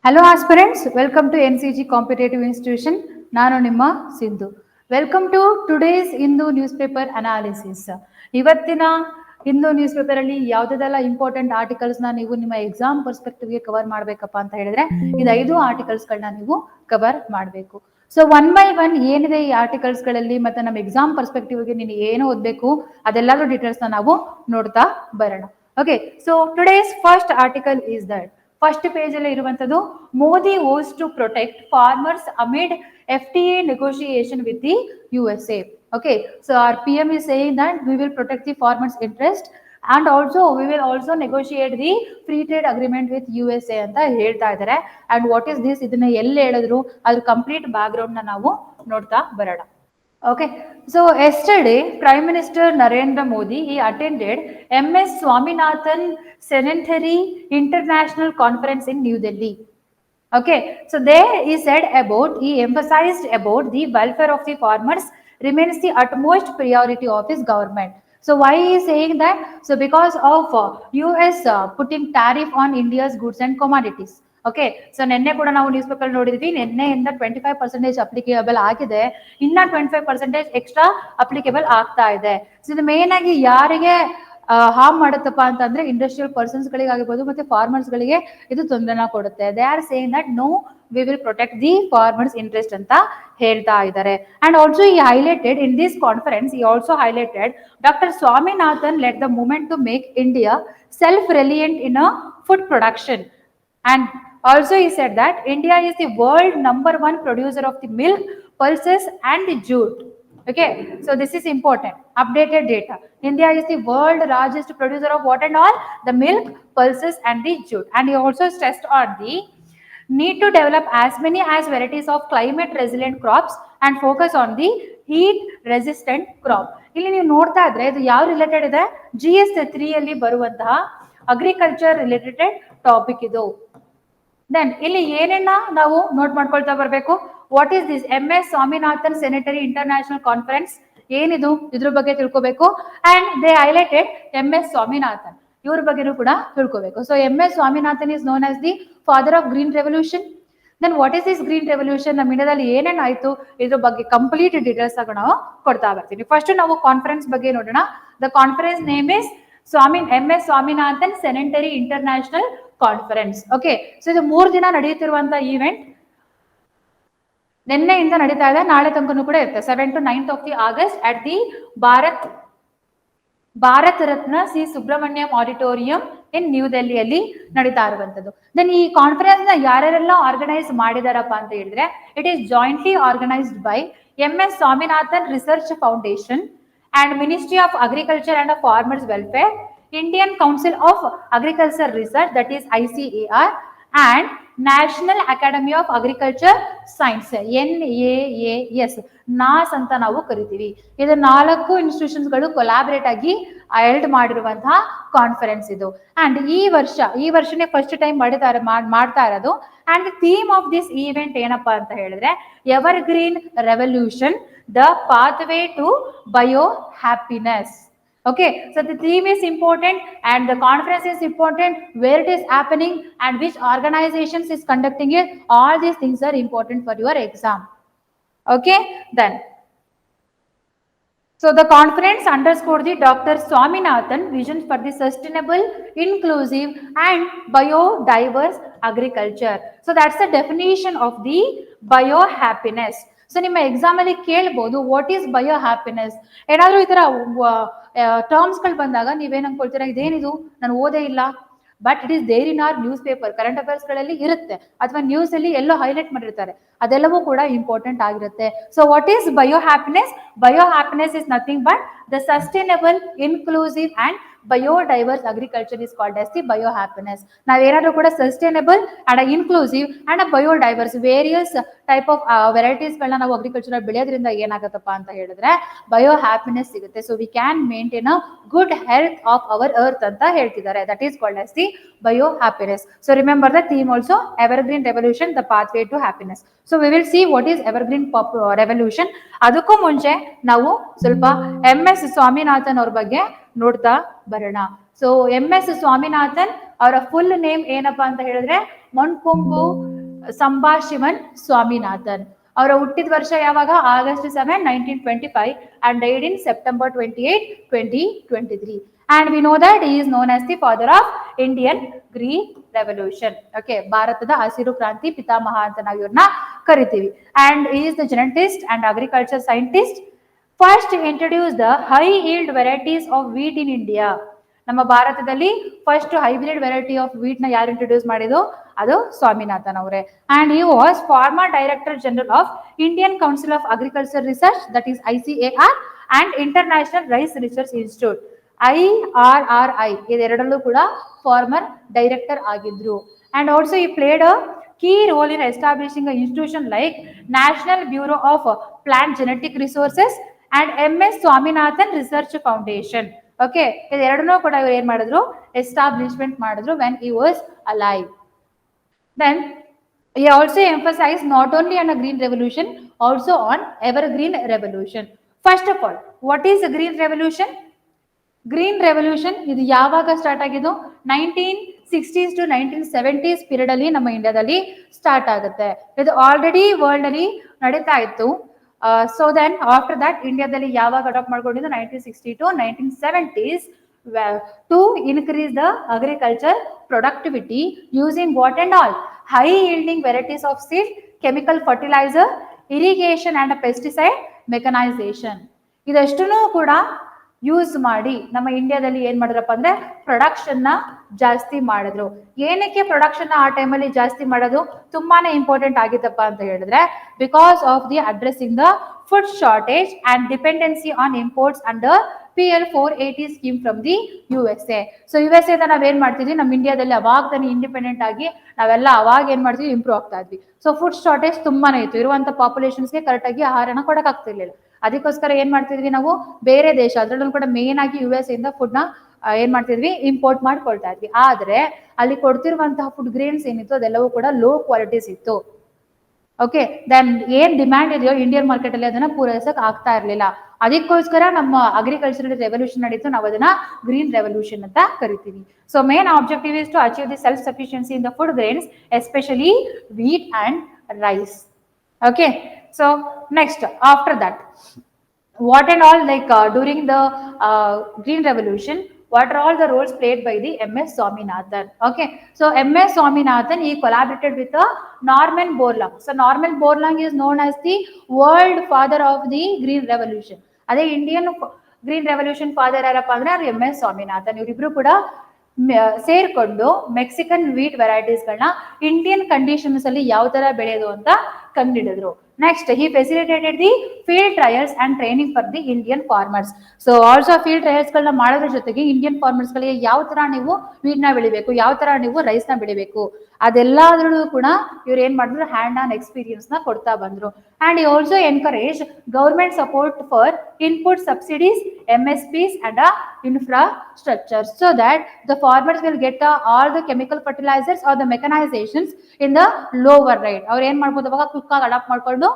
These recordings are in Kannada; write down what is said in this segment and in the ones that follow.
Hello aspirants, welcome to NCG Competitive Institution. ನಾನು ನಿಮ್ಮ Sindhu. Welcome to today's Hindu newspaper analysis. ಇವತ್ತಿನ ಹಿಂದೂ ನ್ಯೂಸ್ ಪೇಪರ್ ಅಲ್ಲಿ ಯಾವುದೆಲ್ಲ ಇಂಪಾರ್ಟೆಂಟ್ ಆರ್ಟಿಕಲ್ಸ್ ನ ನೀವು ನಿಮ್ಮ ಎಕ್ಸಾಮ್ ಪರ್ಸ್ಪೆಕ್ಟಿವ್ ಗೆ ಕವರ್ ಮಾಡಬೇಕಪ್ಪ ಅಂತ ಹೇಳಿದ್ರೆ ಇದು 5 ಆರ್ಟಿಕಲ್ಸ್ ಗಳನ್ನ ನೀವು ಕವರ್ ಮಾಡಬೇಕು. ಸೊ ಒನ್ ಬೈ ಒನ್ ಏನಿದೆ ಈ ಆರ್ಟಿಕಲ್ಸ್ ಗಳಲ್ಲಿ ಮತ್ತೆ ನಮ್ಮ ಎಕ್ಸಾಮ್ ಪರ್ಸ್ಪೆಕ್ಟಿವ್ ಗೆ ನೀನು ಏನು ಓದಬೇಕು ಅದೆಲ್ಲದರ ಡೀಟೇಲ್ಸ್ ನಾವು ನೋಡ್ತಾ ಬರೋಣ. Okay, so today's first article is that first page ಅಲ್ಲಿ ಇರುವಂತದ್ದು Modi vows to protect farmers amid FTA negotiation with the USA. Okay, so our PM is saying that we will protect the farmers interest and also we will also negotiate the free trade agreement with USA ಅಂತ ಹೇಳ್ತಾ ಇದ್ದಾರೆ. And what is this, ಇದನ್ನ ಎಲ್ಲಿ ಹೇಳಿದ್ರು ಅದ್ರ ಕಂಪ್ಲೀಟ್ ಬ್ಯಾಕ್ ಗ್ರೌಂಡ್ ನ ನಾವು ನೋಡ್ತಾ ಬರೋಣ. Okay, so yesterday Prime Minister Narendra Modi he attended MS Swaminathan Centenary International Conference in New Delhi. Okay, so there he emphasized about the welfare of the farmers remains the utmost priority of his government. So why he is saying that? So because of US putting tariff on India's goods and commodities. Okay, so ನಿನ್ನೆ ಕೂಡ ನಾವು ನ್ಯೂಸ್ ಪೇಪರ್ ನೋಡಿದ್ವಿ, ನಿನ್ನೆಯಿಂದ 25% ಅಪ್ಲಿಕೇಬಲ್ ಆಗಿದೆ, ಇನ್ನ 25% ಎಕ್ಸ್ಟ್ರಾ ಅಪ್ಲಿಕೇಬಲ್ ಆಗ್ತಾ ಇದೆ. ಸೊ ಇದು ಮೇನ್ ಆಗಿ ಯಾರಿಗೆ ಹಾರ್ಮ್ ಮಾಡುತ್ತಪ್ಪ ಅಂತಂದ್ರೆ ಇಂಡಸ್ಟ್ರಿಯಲ್ ಪರ್ಸನ್ಸ್ ಗಳಿಗೆ ಆಗಿರ್ಬೋದು ಮತ್ತೆ ಫಾರ್ಮರ್ಸ್ ಗಳಿಗೆ ಇದು ತೊಂದರೆನ ಕೊಡುತ್ತೆ. They are saying that no we will protect the farmers interest ಅಂತ ಹೇಳ್ತಾ ಇದ್ದಾರೆ. And also he highlighted in this conference he also highlighted doctor Swaminathan let the movement to make India self reliant in a food production. And also he said that India is the world #1 producer of the milk, pulses and the jute. Okay, so this is important, updated data. India is the world largest producer of what and all? The milk, pulses and the jute. And he also stressed on the need to develop as many as varieties of climate resilient crops and focus on the heat resistant crop. ಇಲ್ಲಿ ನೀವು ನೋಡ್ತಾ ಇದ್ರೆ ಇದು ಯಾವ ರಿಲೇಟೆಡ್ ಇದೆ? GS3 ಅಲ್ಲಿ ಬರುವಂತಹ ಅಗ್ರಿಕಲ್ಚರ್ ರಿಲೇಟೆಡ್ ಟಾಪಿಕ್ ಇದು. ದೆನ್ ಇಲ್ಲಿ ಏನೇನ ನಾವು ನೋಟ್ ಮಾಡ್ಕೊಳ್ತಾ ಬರಬೇಕು? What is this MS Swaminathan centenary international conference ಏನಿದು, ಇದ್ರ ಬಗ್ಗೆ ತಿಳ್ಕೋಬೇಕು. And they highlighted MS Swaminathan, ಇವ್ರ ಬಗ್ಗೆನೂ ಕೂಡ ತಿಳ್ಕೋಬೇಕು. So MS Swaminathan is known as the father of green revolution. Then what is this green revolution, ನಮ್ಮ ಇಂಡಿಯಾದಲ್ಲಿ ಏನೇನು ಆಯ್ತು ಇದ್ರ ಬಗ್ಗೆ ಕಂಪ್ಲೀಟ್ ಡೀಟೇಲ್ಸ್ ಆಗ ನಾವು ಕೊಡ್ತಾ ಬರ್ತೀವಿ. ಫಸ್ಟ್ ನಾವು ಕಾನ್ಫರೆನ್ಸ್ ಬಗ್ಗೆ ನೋಡೋಣ. The conference name is MS Swaminathan centenary international conference. Okay, so ಇದು 3 ದಿನ ನಡೆಯುತ್ತಿರುವಂತ ಈವೆಂಟ್. ನಿನ್ನೆಯಿಂದ ನಡೀತಾ ಇದೆ, ನಾಳೆ ತನಕನೂ ಕೂಡ ಇರುತ್ತೆ. 7 to 9th of August at the Bharat Ratna C Subramaniam auditorium in new ಡೆಲ್ಲಿಯಲ್ಲಿ ನಡೀತಾ ಇರುವಂತದ್ದು. ದೆನ್ ಈ ಕಾನ್ಫರೆನ್ಸ್ ನ ಯಾರ್ಯಾರೆಲ್ಲ ಆರ್ಗನೈಸ್ ಮಾಡಿದಾರಪ್ಪ ಅಂತ ಹೇಳಿದ್ರೆ, it is jointly organised by MS Swaminathan research foundation and Ministry of Agriculture and Farmers Welfare, Indian Council of Agriculture Research, that is ICAR, and National Academy of Agriculture Science, NAAS, ನಾಸ್ ಅಂತ ನಾವು ಕರಿತೀವಿ. ಇದು 4 ಇನ್ಸ್ಟಿಟ್ಯೂಷನ್ಸ್ ಗಳು ಕೊಲಾಬರೇಟ್ ಆಗಿ ಹೆಲ್ಡ್ ಮಾಡಿರುವಂತಹ ಕಾನ್ಫರೆನ್ಸ್ ಇದು. ಅಂಡ್ ಈ ವರ್ಷನೇ ಫಸ್ಟ್ ಟೈಮ್ ಮಾಡ್ತಾ ಇರೋದು. And theme of this event ಏನಪ್ಪಾ ಅಂತ ಹೇಳಿದ್ರೆ, ever green revolution, the pathway to bio happiness. Okay, so the theme is important and the conference is important, where it is happening and which organizations is conducting it. All these things are important for your exam. Okay, then so the conference underscored the Dr. Swaminathan vision for the sustainable, inclusive and biodiverse agriculture. So that's the definition of the bio happiness. So ನಿಮ್ಮ ಎಕ್ಸಾಮ್ ಅಲ್ಲಿ ಕೇಳ್ಬೋದು ವಾಟ್ ಈಸ್ ಬಯೋ ಹ್ಯಾಪಿನೆಸ್. ಏನಾದ್ರೂ ಈ ತರ ಟರ್ಮ್ಸ್ ಗಳು ಬಂದಾಗ ನೀವೇನ್ ಅನ್ಕೊಳ್ತೀರಾ, ಇದೇನಿದು ನಾನು ಓದೇ ಇಲ್ಲ, but it is there in our newspaper, current affairs ಗಳಲ್ಲಿ ಇರುತ್ತೆ, ಅಥವಾ ನ್ಯೂಸ್ ಅಲ್ಲಿ ಎಲ್ಲೋ ಹೈಲೈಟ್ ಮಾಡಿರ್ತಾರೆ, ಅದೆಲ್ಲವೂ ಕೂಡ ಇಂಪಾರ್ಟೆಂಟ್ ಆಗಿರುತ್ತೆ. So what is bio happiness? Bio happiness is nothing but the sustainable, inclusive and biodiverse agriculture is called as the bio happiness. ನಾವೇನಾದ್ರೂ ಕೂಡ sustainable and inclusive and biodiverse various type of varieties ಗಳನ್ನ ನಾವು ಅಗ್ರಿಕಲ್ಚರ್ ಬೆಳೆಯೋದ್ರಿಂದ ಏನಾಗತ್ತಪ್ಪ ಅಂತ ಹೇಳಿದ್ರೆ ಬಯೋ ಹ್ಯಾಪಿನೆಸ್ ಸಿಗುತ್ತೆ. So we can maintain a good health of our earth ಅಂತ ಹೇಳ್ತಿದ್ದಾರೆ. That is called as the bio happiness. So remember the theme also, evergreen revolution, the pathway to happiness. So we will see what is evergreen revolution. ಅದಕ್ಕೂ ಮುಂಚೆ ನಾವು ಸ್ವಲ್ಪ MS ಸ್ವಾಮಿನಾಥನ್ ಅವ್ರ ಬಗ್ಗೆ ನೋಡ್ತಾ ಬರೋಣ. ಸೊ MS ಸ್ವಾಮಿನಾಥನ್ ಅವರ ಫುಲ್ ನೇಮ್ ಏನಪ್ಪಾ ಅಂತ ಹೇಳಿದ್ರೆ, ಮಣ್ಕೊಂಬು ಸಂಭಾಷಿವನ್ ಸ್ವಾಮಿನಾಥನ್. ಅವರ ಹುಟ್ಟಿದ ವರ್ಷ ಯಾವಾಗ? August 7, 1925 and died in September 28, 2023. And we know that he is known as the father of Indian Green Revolution. Okay, ಭಾರತದ ಹಸಿರು ಕ್ರಾಂತಿ ಪಿತಾಮಹ ಅಂತ ನಾವು ಇವ್ರನ್ನ ಕರಿತೀವಿ. And he is the geneticist and agriculture scientist. First introduced the high yield varieties of wheat in India. ನಮ್ಮ ಭಾರತದಲ್ಲಿ first hybrid variety of wheat ನ ಯಾರು ಇಂಟ್ರೊಡ್ಯೂಸ್ ಮಾಡಿದ್ರು? ಅದು ಸ್ವಾಮಿನಾಥನ್ ಅವರೇ. And he was former director general of Indian Council of Agriculture Research, that is ICAR, and International Rice Research Institute IRRI, ಇದೆರಡಲ್ಲೂ ಕೂಡ ಫಾರ್ಮರ್ ಡೈರೆಕ್ಟರ್ ಆಗಿದ್ರು. ಅಂಡ್ ಆಲ್ಸೋ ಈ played a key role in establishing a institution like National Bureau of Plant Genetic Resources and MS Swaminathan Research Foundation. Okay, ಇದೆರಡನ್ನೂ ಕೂಡ ಇವ್ರು ಏನ್ ಮಾಡಿದ್ರು? ಎಸ್ಟಾಬ್ಲಿಷ್ಮೆಂಟ್ ಮಾಡಿದ್ರು when he was alive. Then he also emphasized not only on a green revolution, also on evergreen revolution. First of all, what is a green revolution? Green revolution ಇದು ಯಾವಾಗ ಸ್ಟಾರ್ಟ್ ಆಗಿದ್ದು? 1960s to 1970s ಪೀರಿಯಡ್ ಅಲ್ಲಿ ನಮ್ಮ ಇಂಡಿಯಾದಲ್ಲಿ ಸ್ಟಾರ್ಟ್ ಆಗುತ್ತೆ. ಇದು ಆಲ್ರೆಡಿ ವರ್ಲ್ಡ್ ಅಲ್ಲಿ ನಡೀತಾ ಇತ್ತು. ಸೊ ದೆನ್ ಆಫ್ಟರ್ ದಟ್ ಇಂಡಿಯಾದಲ್ಲಿ ಯಾವಾಗ ಅಡಾಪ್ಟ್ ಮಾಡ್ಕೊಂಡಿದ್ದು? 1960 to 1970s to increase the agriculture productivity using what and all? High yielding varieties of seed, chemical fertilizer, irrigation and pesticide mechanization. ಇದೆಷ್ಟನ್ನು ಕೂಡ ಯೂಸ್ ಮಾಡಿ ನಮ್ಮ ಇಂಡಿಯಾದಲ್ಲಿ ಏನ್ ಮಾಡಿದ್ರಪ್ಪ ಅಂದ್ರೆ ಪ್ರೊಡಕ್ಷನ್ ನ ಜಾಸ್ತಿ ಮಾಡಿದ್ರು. ಏನಕ್ಕೆ ಪ್ರೊಡಕ್ಷನ್ ಆ ಟೈಮಲ್ಲಿ ಜಾಸ್ತಿ ಮಾಡೋದು ತುಂಬಾನೇ ಇಂಪಾರ್ಟೆಂಟ್ ಆಗಿತ್ತಪ್ಪ ಅಂತ ಹೇಳಿದ್ರೆ, because of the addressing the food shortage and dependency on imports under PL 480 scheme from the USA. So USA ನಾವೇನ್ ಮಾಡ್ತಿದ್ವಿ? ನಮ್ಮ ಇಂಡಿಯಾದಲ್ಲಿ ಅವಾಗ ತಾನೇ ಇಂಡಿಪೆಂಡೆಂಟ್ ಆಗಿ ನಾವೆಲ್ಲ ಅವಾಗ ಏನ್ ಮಾಡ್ತೀವಿ? ಇಂಪ್ರೂವ್ ಆಗ್ತಾ ಇದ್ವಿ. ಸೊ ಫುಡ್ ಶಾರ್ಟೇಜ್ ತುಂಬಾನೇ ಇತ್ತು. ಇರುವಂತ ಪಾಪ್ಯುಲೇಷನ್ಸ್ಗೆ ಕರೆಕ್ಟ್ ಆಗಿ ಆಹಾರನ ಕೊಡಕ್ ಆಗ್ತಿರ್ಲಿಲ್ಲ. ಅದಕ್ಕೋಸ್ಕರ ಏನ್ ಮಾಡ್ತಿದ್ವಿ ನಾವು? ಬೇರೆ ದೇಶ, ಅದರಲ್ಲೂ ಕೂಡ ಮೇನ್ ಆಗಿ US ಇಂದ ಫುಡ್ ನ ಏನ್ ಮಾಡ್ತಿದ್ವಿ? ಇಂಪೋರ್ಟ್ ಮಾಡ್ಕೊಳ್ತಾ ಇದ್ವಿ. ಆದ್ರೆ ಅಲ್ಲಿ ಕೊಡ್ತಿರುವಂತಹ ಫುಡ್ ಗ್ರೇನ್ಸ್ ಏನಿತ್ತು ಅದೆಲ್ಲವೂ ಕೂಡ ಲೋ ಕ್ವಾಲಿಟೀಸ್ ಇತ್ತು. ಓಕೆ, ದೆನ್ ಏನ್ ಡಿಮ್ಯಾಂಡ್ ಇದೆಯೋ ಇಂಡಿಯನ್ ಮಾರ್ಕೆಟ್ ಅಲ್ಲಿ ಅದನ್ನ ಪೂರೈಸಕ್ ಆಗ್ತಾ ಇರ್ಲಿಲ್ಲ. ಅದಕ್ಕೋಸ್ಕರ ನಮ್ಮ ಅಗ್ರಿಕಲ್ಚರಲ್ ರೆವಲ್ಯೂಷನ್ ನಡೀತು. ನಾವು ಅದನ್ನ ಗ್ರೀನ್ ರೆವಲ್ಯೂಷನ್ ಅಂತ ಕರಿತೀವಿ. So main objective is to achieve the self sufficiency in the food grains, especially wheat and rice. Okay, so next after that, what and all like during the green revolution, what are all the roles played by the MS Swaminathan? Okay, so MS Swaminathan, he collaborated with Norman Borlaug. So Norman Borlaug is known as the world father of the green revolution. ಅದೇ ಇಂಡಿಯನ್ ಗ್ರೀನ್ ರೆವಲ್ಯೂಷನ್ ಫಾದರ್ ಯಾರಪ್ಪ ಅಂದ್ರೆ ಅದು MS ಸ್ವಾಮಿನಾಥನ್. ಇವರಿಬ್ರು ಕೂಡ ಸೇರ್ಕೊಂಡು ಮೆಕ್ಸಿಕನ್ ವೀಟ್ ವೆರೈಟೀಸ್ಗಳನ್ನ ಇಂಡಿಯನ್ ಕಂಡೀಷನ್ಸ್ ಅಲ್ಲಿ ಯಾವ ತರ ಬೆಳೆಯೋದು ಅಂತ ಕಂಡುಹಿಡಿದ್ರು. Next, he facilitated the field trials and training for the Indian farmers. So also field trials ಗಳನ್ನ ಮಾಡೋದ್ರ ಜೊತೆಗೆ ಇಂಡಿಯನ್ ಫಾರ್ಮರ್ಸ್ ಗಳಿಗೆ ಯಾವ ತರ ನೀವು ವೀಟ್ ನ ಬೆಳಿಬೇಕು, ಯಾವ ತರ ನೀವು ರೈಸ್ ನ ಬೆಳಿಬೇಕು, ಅದೆಲ್ಲದ್ರೂ ಕೂಡ ಇವ್ರು ಏನ್ ಮಾಡಿದ್ರು? ಹ್ಯಾಂಡ್ ಆನ್ ಎಕ್ಸ್ಪೀರಿಯನ್ಸ್ ನ ಕೊಡ್ತಾ ಬಂದ್ರು. And he also encourage government support for input subsidies, MSPs and infrastructure, so that the farmers will get all the chemical fertilizers or the mechanizations in the lower rate. ಅವ್ರು ಏನ್ ಮಾಡ್ಬೋದು? ಅವಾಗ ಕ್ವಿಕ್ ಆಗಿ ಅಡಾಪ್ಟ್ ಮಾಡ್ಕೊಂಡು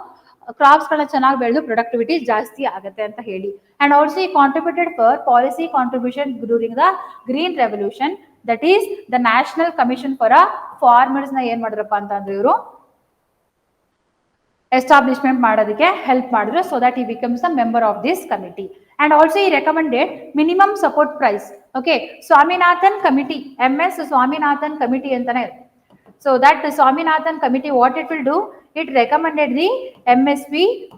ಕ್ರಾಪ್ಸ್ ಗಳನ್ನ ಚೆನ್ನಾಗಿ ಬೆಳೆದು ಪ್ರೊಡಕ್ಟಿವಿಟಿ ಜಾಸ್ತಿ ಆಗುತ್ತೆ ಅಂತ ಹೇಳಿ. And also he contributed for policy contribution during the green revolution, that is the national commission for farmers ನ ಏನ್ ಮಾಡಿದ್ರಪ್ಪ ಅಂತಂದ್ರೆ ಇವರು ಎಸ್ಟಾಬ್ಲಿಷ್ಮೆಂಟ್ ಮಾಡೋದಕ್ಕೆ ಹೆಲ್ಪ್ ಮಾಡಿದ್ರು. So that he becomes a member of this committee. And also he recommended minimum support price. Okay, Swaminathan committee, MS Swaminathan committee ಅಂತಾನೆ. So that Swaminathan committee what it will do? It recommended the MSP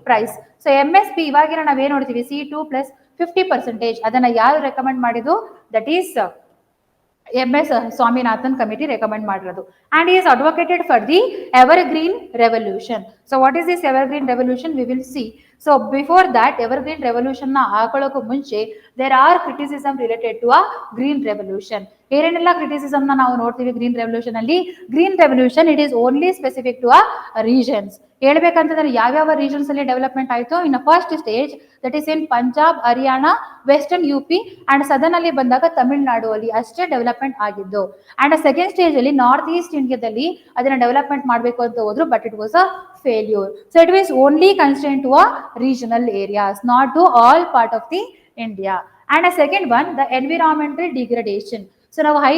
price. So MSP ಇವಾಗಿನ ನಾವೇನ್ ನೋಡ್ತೀವಿ? C2 plus 50%. ಅದನ್ನ ಯಾರು ರೆಕಮೆಂಡ್ ಮಾಡಿದ್ದು? That is MS Swaminathan committee recommend ಮಾಡಿರೋದು. And he is advocated for the evergreen revolution. So what is this evergreen revolution? We will see. So before that, evergreen revolution ನ ಹಾಕೊಳ್ಳೋಕು ಮುಂಚೆ there are criticism related to a green revolution. ಏನೇನೆಲ್ಲ ಕ್ರಿಟಿಸಿಸಮ್ ನ ನಾವು ನೋಡ್ತೀವಿ ಗ್ರೀನ್ ರೆವಲ್ಯೂಷನ್ ಅಲ್ಲಿ? Green revolution it is only specific to regions. ಹೇಳ್ಬೇಕಂತಂದ್ರೆ ಯಾವ್ಯಾವ ರೀಜನ್ಸ್ ಅಲ್ಲಿ ಡೆವಲಪ್ಮೆಂಟ್ ಆಯ್ತು? In first stage that is in Punjab, Haryana, western UP and southern ಅಲ್ಲಿ ಬಂದಾಗ ತಮಿಳುನಾಡು ಅಲ್ಲಿ ಅಷ್ಟೇ ಡೆವಲಪ್ಮೆಂಟ್ ಆಗಿದ್ದು. ಅಂಡ್ ಸೆಕೆಂಡ್ ಸ್ಟೇಜ್ ಅಲ್ಲಿ ನಾರ್ತ್ ಈಸ್ಟ್ ಇಂಡಿಯಾದಲ್ಲಿ ಅದನ್ನ ಡೆವಲಪ್ಮೆಂಟ್ ಮಾಡಬೇಕು ಅಂತ ಹೋದ್ರು, but it was a failure. So it was only constrained to a regional areas, not to all part of the India. And a second one, the environmental degradation. So ನಾವು ಹೈ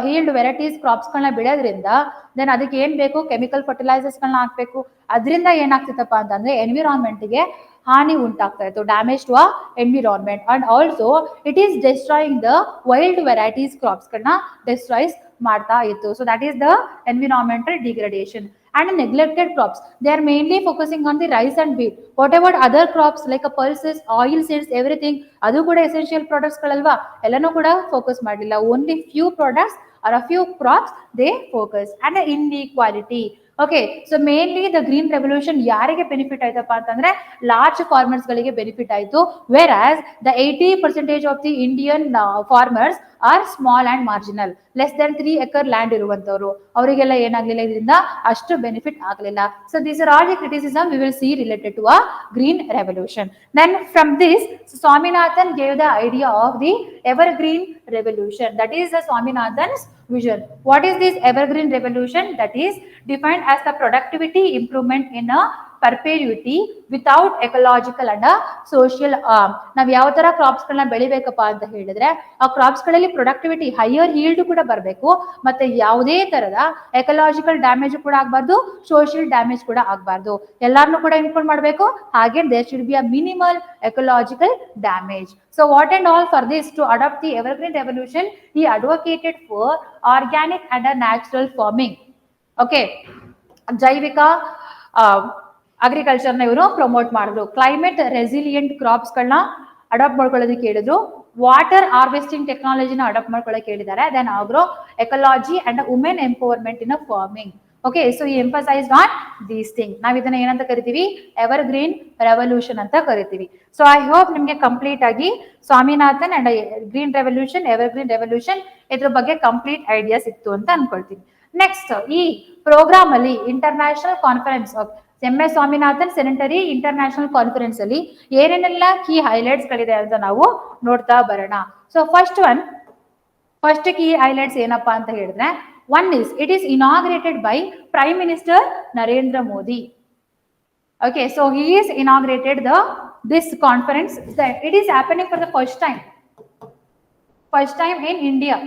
ಹೀಲ್ಡ್ ವೆರೈಟೀಸ್ ಕ್ರಾಪ್ಸ್ಗಳನ್ನ ಬೆಳೆಯೋದ್ರಿಂದ ದೆನ್ ಅದಕ್ಕೆ ಏನ್ ಬೇಕು, ಕೆಮಿಕಲ್ ಫರ್ಟಿಲೈಸರ್ಸ್ಗಳನ್ನ ಹಾಕ್ಬೇಕು. ಅದರಿಂದ ಏನಾಗ್ತಿತ್ತಪ್ಪ ಅಂತಂದ್ರೆ ಎನ್ವಿರಾನ್ಮೆಂಟ್ಗೆ ಹಾನಿ ಉಂಟಾಗ್ತಾ ಇತ್ತು, damage to a environment. And also it is destroying the wild varieties ಕ್ರಾಪ್ಸ್ಗಳನ್ನ ಡಿಸ್ಟ್ರಾಯ್ಸ್ ಮಾಡ್ತಾ ಇತ್ತು. So that is the environmental degradation. And neglected crops, they are mainly focusing on the rice and wheat. What about other crops like a pulses, oil seeds, everything, adu kuda essential products galalva, ellanu kuda focus madilla. Only few products or a few crops they focus. And the inequality. Okay, so mainly the green revolution ಯಾರಿಗೆ ಬೆನಿಫಿಟ್ ಆಯ್ತಪ್ಪ ಅಂತಂದ್ರೆ ಲಾರ್ಜ್ ಫಾರ್ಮರ್ಸ್ ಗಳಿಗೆ ಬೆನಿಫಿಟ್ ಆಯ್ತು. Where as the 80% of the Indian farmers are small and marginal, less than 3 acre land ಇರುವಂತವರು, ಅವರಿಗೆಲ್ಲ ಏನಾಗ್ಲಿಲ್ಲ, ಇದರಿಂದ ಅಷ್ಟು ಬೆನಿಫಿಟ್ ಆಗಲಿಲ್ಲ. So these are all the criticism we will see related to a green revolution. Then from this, Swaminathan gave the idea of the evergreen revolution. That is the Swaminathan's vision. What is this evergreen revolution? That is defined as the productivity improvement in a perpetuity without ecological and social harm. ನಾವು ಯಾವ ತರ ಕ್ರಾಪ್ಸ್ ಗಳನ್ನ ಬೆಳಿಬೇಕಪ್ಪ ಅಂತ ಹೇಳಿದ್ರೆ ಆ ಕ್ರಾಪ್ಸ್ ಗಳಲ್ಲಿ ಪ್ರೊಡಕ್ಟಿವಿಟಿ ಹೈಯರ್ ಹೀಲ್ಡ್ ಕೂಡ ಬರಬೇಕು, ಮತ್ತೆ ಯಾವುದೇ ತರದ ಎಕಲಾಜಿಕಲ್ ಡ್ಯಾಮೇಜ್ ಕೂಡ ಆಗಬಾರ್ದು, ಸೋಷಿಯಲ್ ಡ್ಯಾಮೇಜ್ ಕೂಡ ಆಗಬಾರ್ದು, ಎಲ್ಲಾರನ್ನು ಕೂಡ ಇನ್ಕ್ಲೂಡ್ ಮಾಡಬೇಕು. ಹಾಗೆ there should be a minimal ecological damage. So what and all for this to adopt the evergreen revolution, he advocated for organic and a natural farming. Okay, ಜೈವಿಕ ಅಗ್ರಿಕಲ್ಚರ್ನ ಇವರು ಪ್ರಮೋಟ್ ಮಾಡಿದ್ರು. ಕ್ಲೈಮೇಟ್ ರೆಸಿಲಿಯಂಟ್ ಕ್ರಾಪ್ಸ್ ಗಳನ್ನ ಅಡಾಪ್ಟ್ ಮಾಡ್ಕೊಳ್ಳೋದಕ್ಕೆ ಹೇಳಿದ್ರು. ವಾಟರ್ ಹಾರ್ವೆಸ್ಟಿಂಗ್ ಟೆಕ್ನಾಲಜಿನ ಅಡಾಪ್ಟ್ ಮಾಡ್ಕೊಳ್ಳೋಕೆ ಹೇಳಿದ್ದಾರೆ. Then agro ecology and women empowerment in farming. Okay, so he emphasised on these thing. ನಾವು ಇದನ್ನ ಏನಂತ ಕರಿತೀವಿ, ಎವರ್ ಗ್ರೀನ್ ರೆವಲ್ಯೂಷನ್ ಅಂತ ಕರಿತೀವಿ. ಸೊ ಐ ಹೋಪ್ ನಿಮ್ಗೆ ಕಂಪ್ಲೀಟ್ ಆಗಿ Swaminathan and green revolution, evergreen revolution ಇದ್ರ ಬಗ್ಗೆ ಕಂಪ್ಲೀಟ್ ಐಡಿಯಾ ಸಿಕ್ತು ಅಂತ ಅನ್ಕೊಳ್ತೀನಿ. ನೆಕ್ಸ್ಟ್, ಈ ಪ್ರೋಗ್ರಾಮ್ ಅಲ್ಲಿ international conference MS Swaminathan centenary international conference ಅಲ್ಲಿ ಏನೇನೆಲ್ಲ ಕೀ ಹೈಲೈಟ್ಸ್ ಗಳಿದೆ ಅಂತ ನಾವು ನೋಡ್ತಾ ಬರೋಣ. ಸೊ ಫಸ್ಟ್ ಕೀ ಹೈಲೈಟ್ಸ್ ಏನಪ್ಪಾ ಅಂತ ಹೇಳಿದ್ರೆ, one is it is inaugurated by Prime Minister Narendra Modi. Okay, so he is inaugurated this conference. It is happening for the first time in India.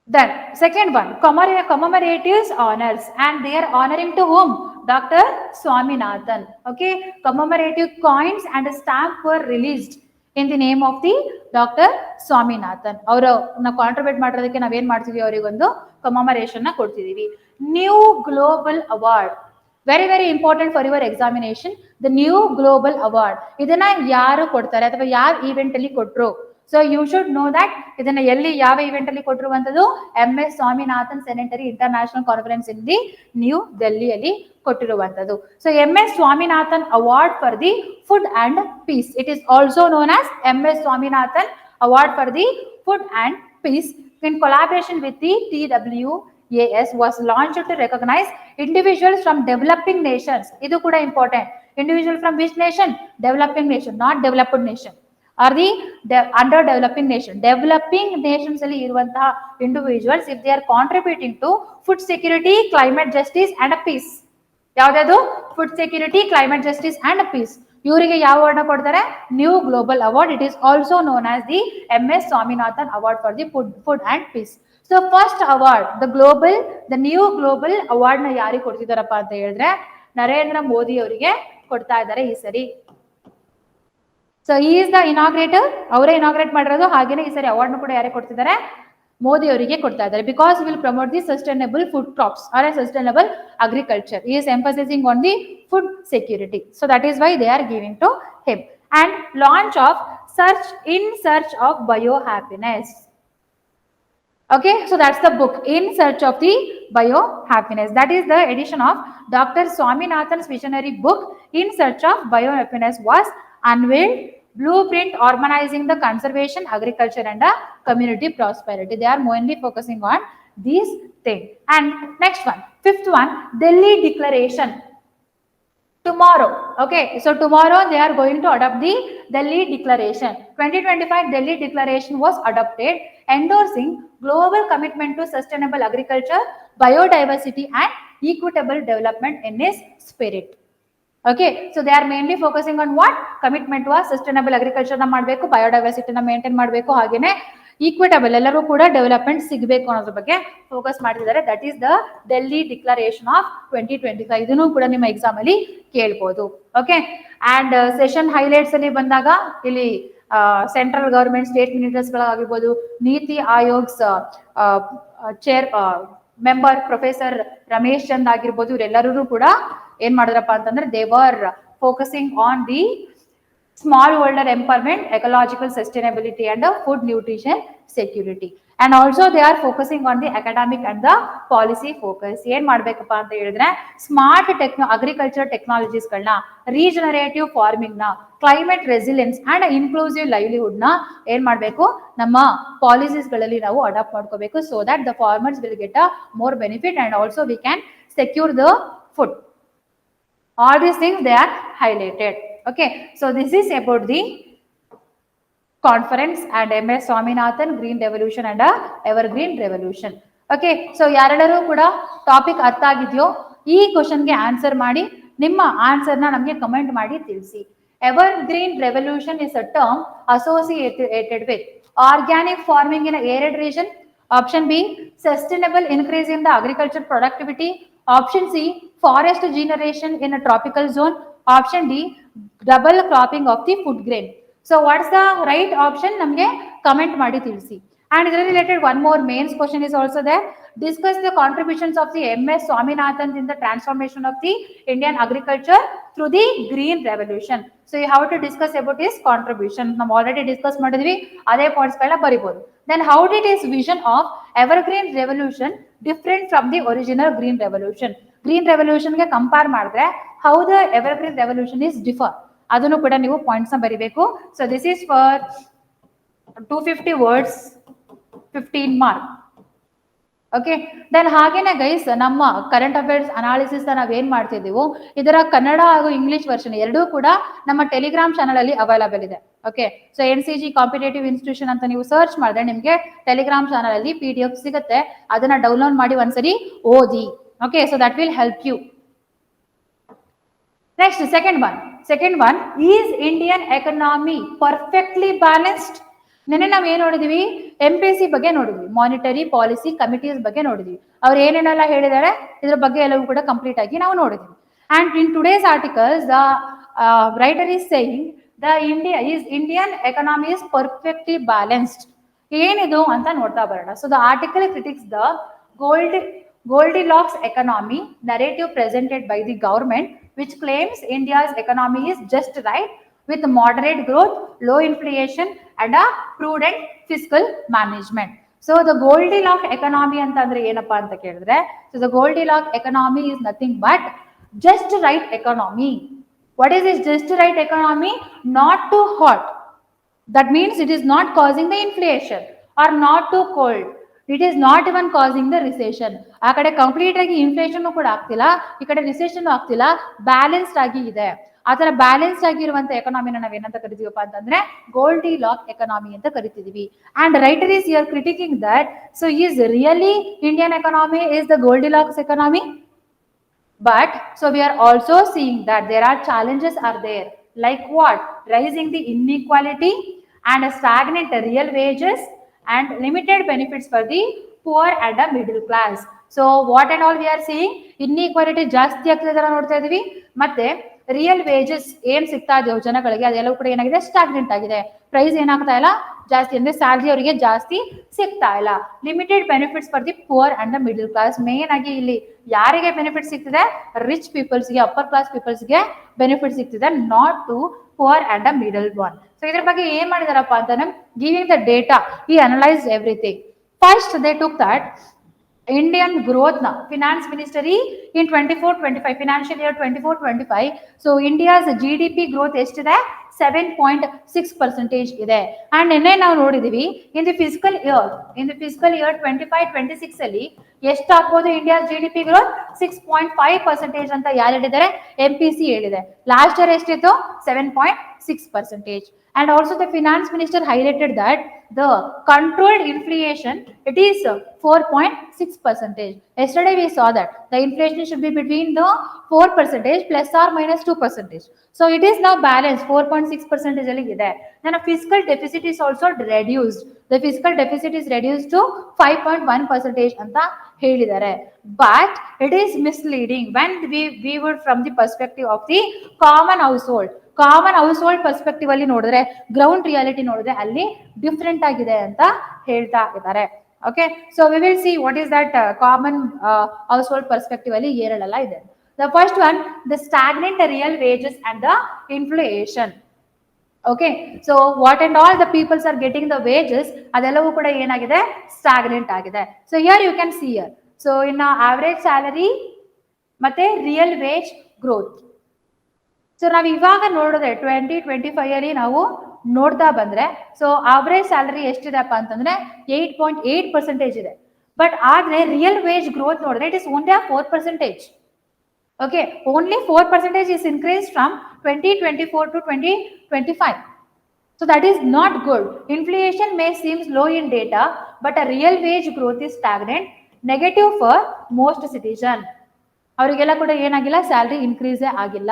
Then second one, commemorative honors, and they are honoring to whom? Dr. Swaminathan. Okay, commemorative coins and a stamp were released in the name of the doctor Swaminathan. ಅವರು ನಾವು ಕಾಂಟ್ರಿಬ್ಯೂಟ್ ಮಾಡೋದಕ್ಕೆ ನಾವೇನ್ ಮಾಡ್ತೀವಿ, ಅವರಿಗೊಂದು ಕಮಮರೇಷನ್ ನ ಕೊಡ್ತಿದೀವಿ. New global award, very very important for your examination. The new global award ಇದನ್ನ ಯಾರು ಕೊಡ್ತಾರೆ ಅಥವಾ ಯಾವ ಈವೆಂಟ್ ಅಲ್ಲಿ ಕೊಟ್ರು? So you should know that ಇದನ್ನ ಎಲ್ಲಿ ಯಾವ ಇವೆಂಟ್ ಅಲ್ಲಿ ಕೊಟ್ಟಿರುವಂತದ್ದು, MS Swaminathan centenary international conference in the new ಡೆಲ್ಲಿಯಲ್ಲಿ ಕೊಟ್ಟಿರುವಂತದ್ದು. So MS Swaminathan award for the food and peace, it is also known as MS Swaminathan award for the food and peace in collaboration with the TWAS was launched to recognize individuals from developing nations. Idu kuda important. Individual from which nation? Developing nation, not developed nation. Are the underdeveloping nation. Developing nations ಅಲ್ಲಿ ಇರುವಂತಹ individuals, if they are contributing to food security, climate justice and peace. ಯಾವ್ದು? Food security, climate justice and peace. ಇವರಿಗೆ ಯಾವ ಅವಾರ್ಡ್ ಕೊಡ್ತಾರೆ? New global award. It is also known as the MS Swaminathan award for the food and peace. So first award, the new global award ನ ಯಾರಿಗೆ ಕೊಡ್ತಿದಾರಪ್ಪ ಅಂತ ಹೇಳಿದ್ರೆ ನರೇಂದ್ರ ಮೋದಿ ಅವರಿಗೆ ಕೊಡ್ತಾ ಇದ್ದಾರೆ ಈ ಸರಿ. ಸೊ ಈ ಇಸ್ ದ ಇನಾಗ್ರೇಟರ್, ಅವರೇ ಇನಾಗ್ರೇಟ್ ಮಾಡಿರೋದು. ಹಾಗೇನೆ ಈ ಸರಿ ಅವಾರ್ಡ್ ಕೂಡ ಯಾರೇ ಕೊಡ್ತಿದ್ದಾರೆ? ಮೋದಿ ಅವರಿಗೆ ಕೊಡ್ತಾ ಇದ್ದಾರೆ. Because will promote the sustainable food crops are a sustainable agriculture. He is emphasizing on the food security. So that is why they are giving to him. And launch of In Search of Bio-Happiness. Okay, so that's the book, In Search of the Bio-Happiness. That is the edition of Dr. Swaminathan's visionary book, In Search of Bio-Happiness was unveiled. Blueprint organizing the conservation, agriculture and community prosperity. They are mainly focusing on these things. And next one, fifth one, Delhi Declaration. Tomorrow, okay, so tomorrow they are going to adopt the Delhi Declaration. 2025 Delhi Declaration was adopted, endorsing global commitment to sustainable agriculture, biodiversity and equitable development in its spirit. Okay, so they are mainly focusing on what? Commitment to a sustainable agriculture na ಮಾಡಬೇಕು, biodiversity na maintain ಮಾಡಬೇಕು, ಹಾಗೇನೆ ಈಕ್ವಿಟಬಲ್ ಎಲ್ಲರೂ ಕೂಡ ಡೆವಲಪ್ಮೆಂಟ್ ಸಿಗಬೇಕು ಅನ್ನೋದ್ರ ಬಗ್ಗೆ ಫೋಕಸ್ ಮಾಡಿದ್ದಾರೆ. That is the Delhi declaration of 2025. ಇದನ್ನು ಕೂಡ ನಿಮ್ಮ ಎಕ್ಸಾಮ್ ಅಲ್ಲಿ ಕೇಳ್ಬೋದು. ಓಕೆ, ಅಂಡ್ ಸೆಷನ್ ಹೈಲೈಟ್ಸ್ ಅಲ್ಲಿ ಬಂದಾಗ ಇಲ್ಲಿ ಸೆಂಟ್ರಲ್ ಗವರ್ಮೆಂಟ್, ಸ್ಟೇಟ್ ಮಿನಿಸ್ಟರ್ಸ್ ಗಳಾಗಿರ್ಬೋದು, ನೀತಿ ಆಯೋಗ್ಸ್ chair member professor Ramesh Chand ಆಗಿರ್ಬೋದು, ಇವರೆಲ್ಲರೂ ಕೂಡ ಏನ್ ಮಾಡಿದ್ರಪ್ಪ ಅಂತಂದ್ರೆ they were focusing on the small holder empowerment, ecological sustainability and food nutrition security. And also they are focusing on the academic and the policy focus. ಏನ್ ಮಾಡ್ಬೇಕಪ್ಪ ಅಂತ ಹೇಳಿದ್ರೆ ಸ್ಮಾರ್ಟ್ ಅಗ್ರಿಕಲ್ಚರ್ ಟೆಕ್ನಾಲಜೀಸ್ ಗಳನ್ನ, ರೀಜನರೇಟಿವ್ ಫಾರ್ಮಿಂಗ್ ನ, climate resilience and inclusive livelihood ನ ಏನ್ ಮಾಡ್ಬೇಕು, ನಮ್ಮ ಪಾಲಿಸೀಸ್ ಗಳಲ್ಲಿ ನಾವು ಅಡಾಪ್ಟ್ ಮಾಡ್ಕೋಬೇಕು. So that the farmers will get a more benefit and also we can secure the food. All these things they are highlighted. Okay, so this is about the conference and MS Swaminathan Green Revolution and Evergreen Revolution. Okay, so ಯಾರೆಲ್ಲರೂ ಕೂಡ ಟಾಪಿಕ್ ಅರ್ಥ ಆಗಿದೆಯೋ ಈ ಕ್ವಶನ್ಗೆ ಆನ್ಸರ್ ಮಾಡಿ, ನಿಮ್ಮ ಆನ್ಸರ್ನ ನಮಗೆ ಕಮೆಂಟ್ ಮಾಡಿ ತಿಳಿಸಿ. Evergreen Revolution is a term associated with organic farming in an arid region. Option B, sustainable increase in the agriculture productivity. Option C, forest generation in a tropical zone. Option D, double cropping of the food grain. So what's the right option? ನಮಗೆ ಕಮೆಂಟ್ ಮಾಡಿ ತಿಳಿಸಿ. And is related one more mains question is also there. Discuss the contributions of the MS Swaminathan in the transformation of the Indian agriculture through the Green Revolution. So you have to discuss about his contribution. ನಾವು already discuss ಮಾಡಿದ್ವಿ, ಅದೇ ಪಾಯಿಂಟ್ಸ್ ಗಳನ್ನ ಬರಿಬಹುದು. Then how did his vision of Evergreen Revolution different from the original Green Revolution? Green Revolution ಗೆ ಕಂಪೇರ್ ಮಾಡಿದ್ರೆ how the Evergreen Revolution is differ, ಅದನ್ನು ಕೂಡ ನೀವು ಪಾಯಿಂಟ್ಸ್ ನ ಬರಿಬೇಕು. So this is for 250 words, 15 mark. Okay, then ಹಾಗೇನೆ ಗೈಸ್ ನಮ್ಮ ಕರೆಂಟ್ ಅಫೇರ್ಸ್ ಅನಾಲಿಸಿಸ್ ನಾವೇನ್ ಮಾಡ್ತಿದ್ದೀವೋ ಇದರ ಕನ್ನಡ ಹಾಗೂ ಇಂಗ್ಲಿಷ್ ವರ್ಷನ್ ಎರಡೂ ಕೂಡ ನಮ್ಮ ಟೆಲಿಗ್ರಾಮ್ ಚಾನಲ್ ಅಲ್ಲಿ ಅವೈಲಬಲ್ ಇದೆ. Okay, so NCG competitive institution ಅಂತ ನೀವು ಸರ್ಚ್ ಮಾಡಿದ್ರೆ ನಿಮಗೆ ಟೆಲಿಗ್ರಾಮ್ ಚಾನಲ್ ಅಲ್ಲಿ PDF ಸಿಗುತ್ತೆ, ಅದನ್ನ ಡೌನ್ಲೋಡ್ ಮಾಡಿ ಒಂದ್ಸರಿ ಓದಿ. Okay, so that will help you. Next second one is Indian economy perfectly balanced. ನೆನ್ನೆ ನಾವ್ ಏನ್ ನೋಡಿದ್ವಿ, MPC ಬಗ್ಗೆ ನೋಡಿದ್ವಿ, ಮಾನಿಟರಿ ಪಾಲಿಸಿ ಕಮಿಟೀಸ್ ಬಗ್ಗೆ ನೋಡಿದ್ವಿ. ಅವ್ರು ಏನೇನೆಲ್ಲ ಹೇಳಿದ್ದಾರೆ ಇದ್ರ ಬಗ್ಗೆ ಎಲ್ಲವೂ ಕೂಡ ಕಂಪ್ಲೀಟ್ ಆಗಿ ನಾವು ನೋಡಿದ್ವಿ. And in today's articles the writer is saying the Indian economy is perfectly balanced. ಏನಿದು ಅಂತ ನೋಡ್ತಾ ಬರೋಣ. So the article critics the Goldilocks economy narrative presented by the government, which claims India's economy is just right with moderate growth, low inflation and a prudent fiscal management. So the Goldilocks economy ಅಂತಂದ್ರೆ ಏನಪ್ಪಾ ಅಂತ ಕೇಳಿದ್ರೆ, so the Goldilocks economy is nothing but just right economy. What is this just right economy? Not too hot, that means it is not causing the inflation, or not too cold, it is not even causing the recession. ಆ ಕಡೆ ಕಂಪ್ಲೀಟ್ ಆಗಿ ಇನ್ಫ್ಲೇಷನ್ ಕೂಡ ಆಗ್ತಿಲ್ಲ, ಈ ಕಡೆ ರಿಸೆಷನ್ ಆಗ್ತಿಲ್ಲ, ಬ್ಯಾಲೆನ್ಸ್ಡ್ ಆಗಿ ಇದೆ. ಆ ತರ ಬ್ಯಾಲೆನ್ಸ್ಡ್ ಆಗಿರುವಂತ ಎಕನಾಮಿನ ನಾವೇನಂತ ಕರಿತೀವಪ್ಪ ಅಂತಂದ್ರೆ ಗೋಲ್ಡಿಲಾಕ್ ಎಕನಾಮಿ ಅಂತ ಕರಿತಿದೀವಿ. And writer is your critiquing that, so is really Indian economy is the Goldilocks economy? But so we are also seeing that there are challenges are there, like what? Rising the inequality and a stagnant real wages and limited benefits for the poor and the middle class. So what and all we are seeing, inequality ಜಾಸ್ತಿ ಆಗ್ತಿದೆ ನೋಡ್ತಾ ಇದೀವಿ, ಮತ್ತೆ ರಿಯಲ್ ವೇಜಸ್ ಏನ್ ಸಿಗ್ತಾ ಇದೆಯೋ ಜನಗಳಿಗೆ ಅದೆಲ್ಲವೂ ಕೂಡ ಏನಾಗಿದೆ, ಸ್ಟಾಗ್ನೆಂಟ್ ಆಗಿದೆ. ಪ್ರೈಸ್ ಏನಾಗ್ತಾ ಇಲ್ಲ, ಜಾಸ್ತಿ ಅಂದ್ರೆ ಸ್ಯಾಲರಿ ಅವರಿಗೆ ಜಾಸ್ತಿ ಸಿಗ್ತಾ ಇಲ್ಲ. Limited benefits for the poor and the middle class. Main ಆಗಿ ಇಲ್ಲಿ ಯಾರಿಗೆ ಬೆನಿಫಿಟ್ ಸಿಗ್ತಿದೆ, ರಿಚ್ ಪೀಪಲ್ಸ್ಗೆ, ಅಪ್ಪರ್ ಕ್ಲಾಸ್ ಪೀಪಲ್ಸ್ಗೆ ಬೆನಿಫಿಟ್ ಸಿಗ್ತಿದೆ, not to poor and the middle one. So ಇದ್ರ ಬಗ್ಗೆ ಏನ್ ಮಾಡಿದಾರಪ್ಪ ಅಂತಂದ್ರೆ, giving the data, he analyse everything. First they took that Indian growth na finance ministry in 24-25 financial year 24-25. So India's GDP growth ಎಷ್ಟಿದೆ, 7.6% ಇದೆ. ಅಂಡ್ ನಿನ್ನೆ ನಾವು ನೋಡಿದೀವಿ in the fiscal year 25-26 ಅಲ್ಲಿ ಎಷ್ಟಾಗ್ಬೋದು ಇಂಡಿಯಾಸ್ GDP growth, 6.5% ಅಂತ ಯಾರು ಹೇಳಿದ್ದಾರೆ, MPC ಹೇಳಿದೆ. ಲಾಸ್ಟ್ ಇಯರ್ ಎಷ್ಟಿತ್ತು, 7.6%. And also the finance minister highlighted that the controlled inflation, it is 4.6%. Yesterday we saw that the inflation should be between the 4% plus or minus 2%. So it is now balanced 4.6% ಅಲ್ಲಿ ಇದೆ. Then a fiscal deficit is also reduced. The fiscal deficit is reduced to 5.1% ಅಂತ ಹೇಳಿದ್ದಾರೆ. But it is misleading when we view it from the perspective of the common household. Common household perspective ಅಲ್ಲಿ ನೋಡಿದ್ರೆ, ಗ್ರೌಂಡ್ ರಿಯಾಲಿಟಿ ನೋಡಿದ್ರೆ ಅಲ್ಲಿ ಡಿಫ್ರೆಂಟ್ ಆಗಿದೆ ಅಂತ ಹೇಳ್ತಾ ಇದ್ದಾರೆ. Okay, so we will see what is that common household perspective ಅಲ್ಲಿ ಏರಳೆಲ್ಲ ಇದೆ. The first one, the stagnant real wages and the inflation. Okay, so what and all the peoples are getting the wages, ಅದೆಲ್ಲವೂ ಕೂಡ ಏನಾಗಿದೆ, ಸ್ಟಾಗ್ನೆಂಟ್ ಆಗಿದೆ. So here you can see here, so in average salary ಮತ್ತೆ ರಿಯಲ್ ವೇಜ್ ಗ್ರೋತ್. ಸೊ ನಾವು ಇವಾಗ ನೋಡಿದ್ರೆ 2025 ಅಲ್ಲಿ ನಾವು ನೋಡ್ತಾ ಬಂದ್ರೆ, ಸೊ ಆವರೇಜ್ ಸ್ಯಾಲರಿ ಎಷ್ಟಿದೆಪ್ಪ ಅಂತಂದ್ರೆ 8.8% ಇದೆ. ಬಟ್ ಆದ್ರೆ ರಿಯಲ್ ವೇಜ್ ಗ್ರೋತ್ ನೋಡಿದ್ರೆ it is only 4%. Okay, only 4% is increased from 2024 to 2025. So that is not good. Inflation may seem low in data, but a real wage growth is stagnant, negative for most citizens. ಅವರಿಗೆಲ್ಲ ಕೂಡ ಏನಾಗಿಲ್ಲ, ಸ್ಯಾಲರಿ ಇನ್ಕ್ರೀಸೇ ಆಗಿಲ್ಲ.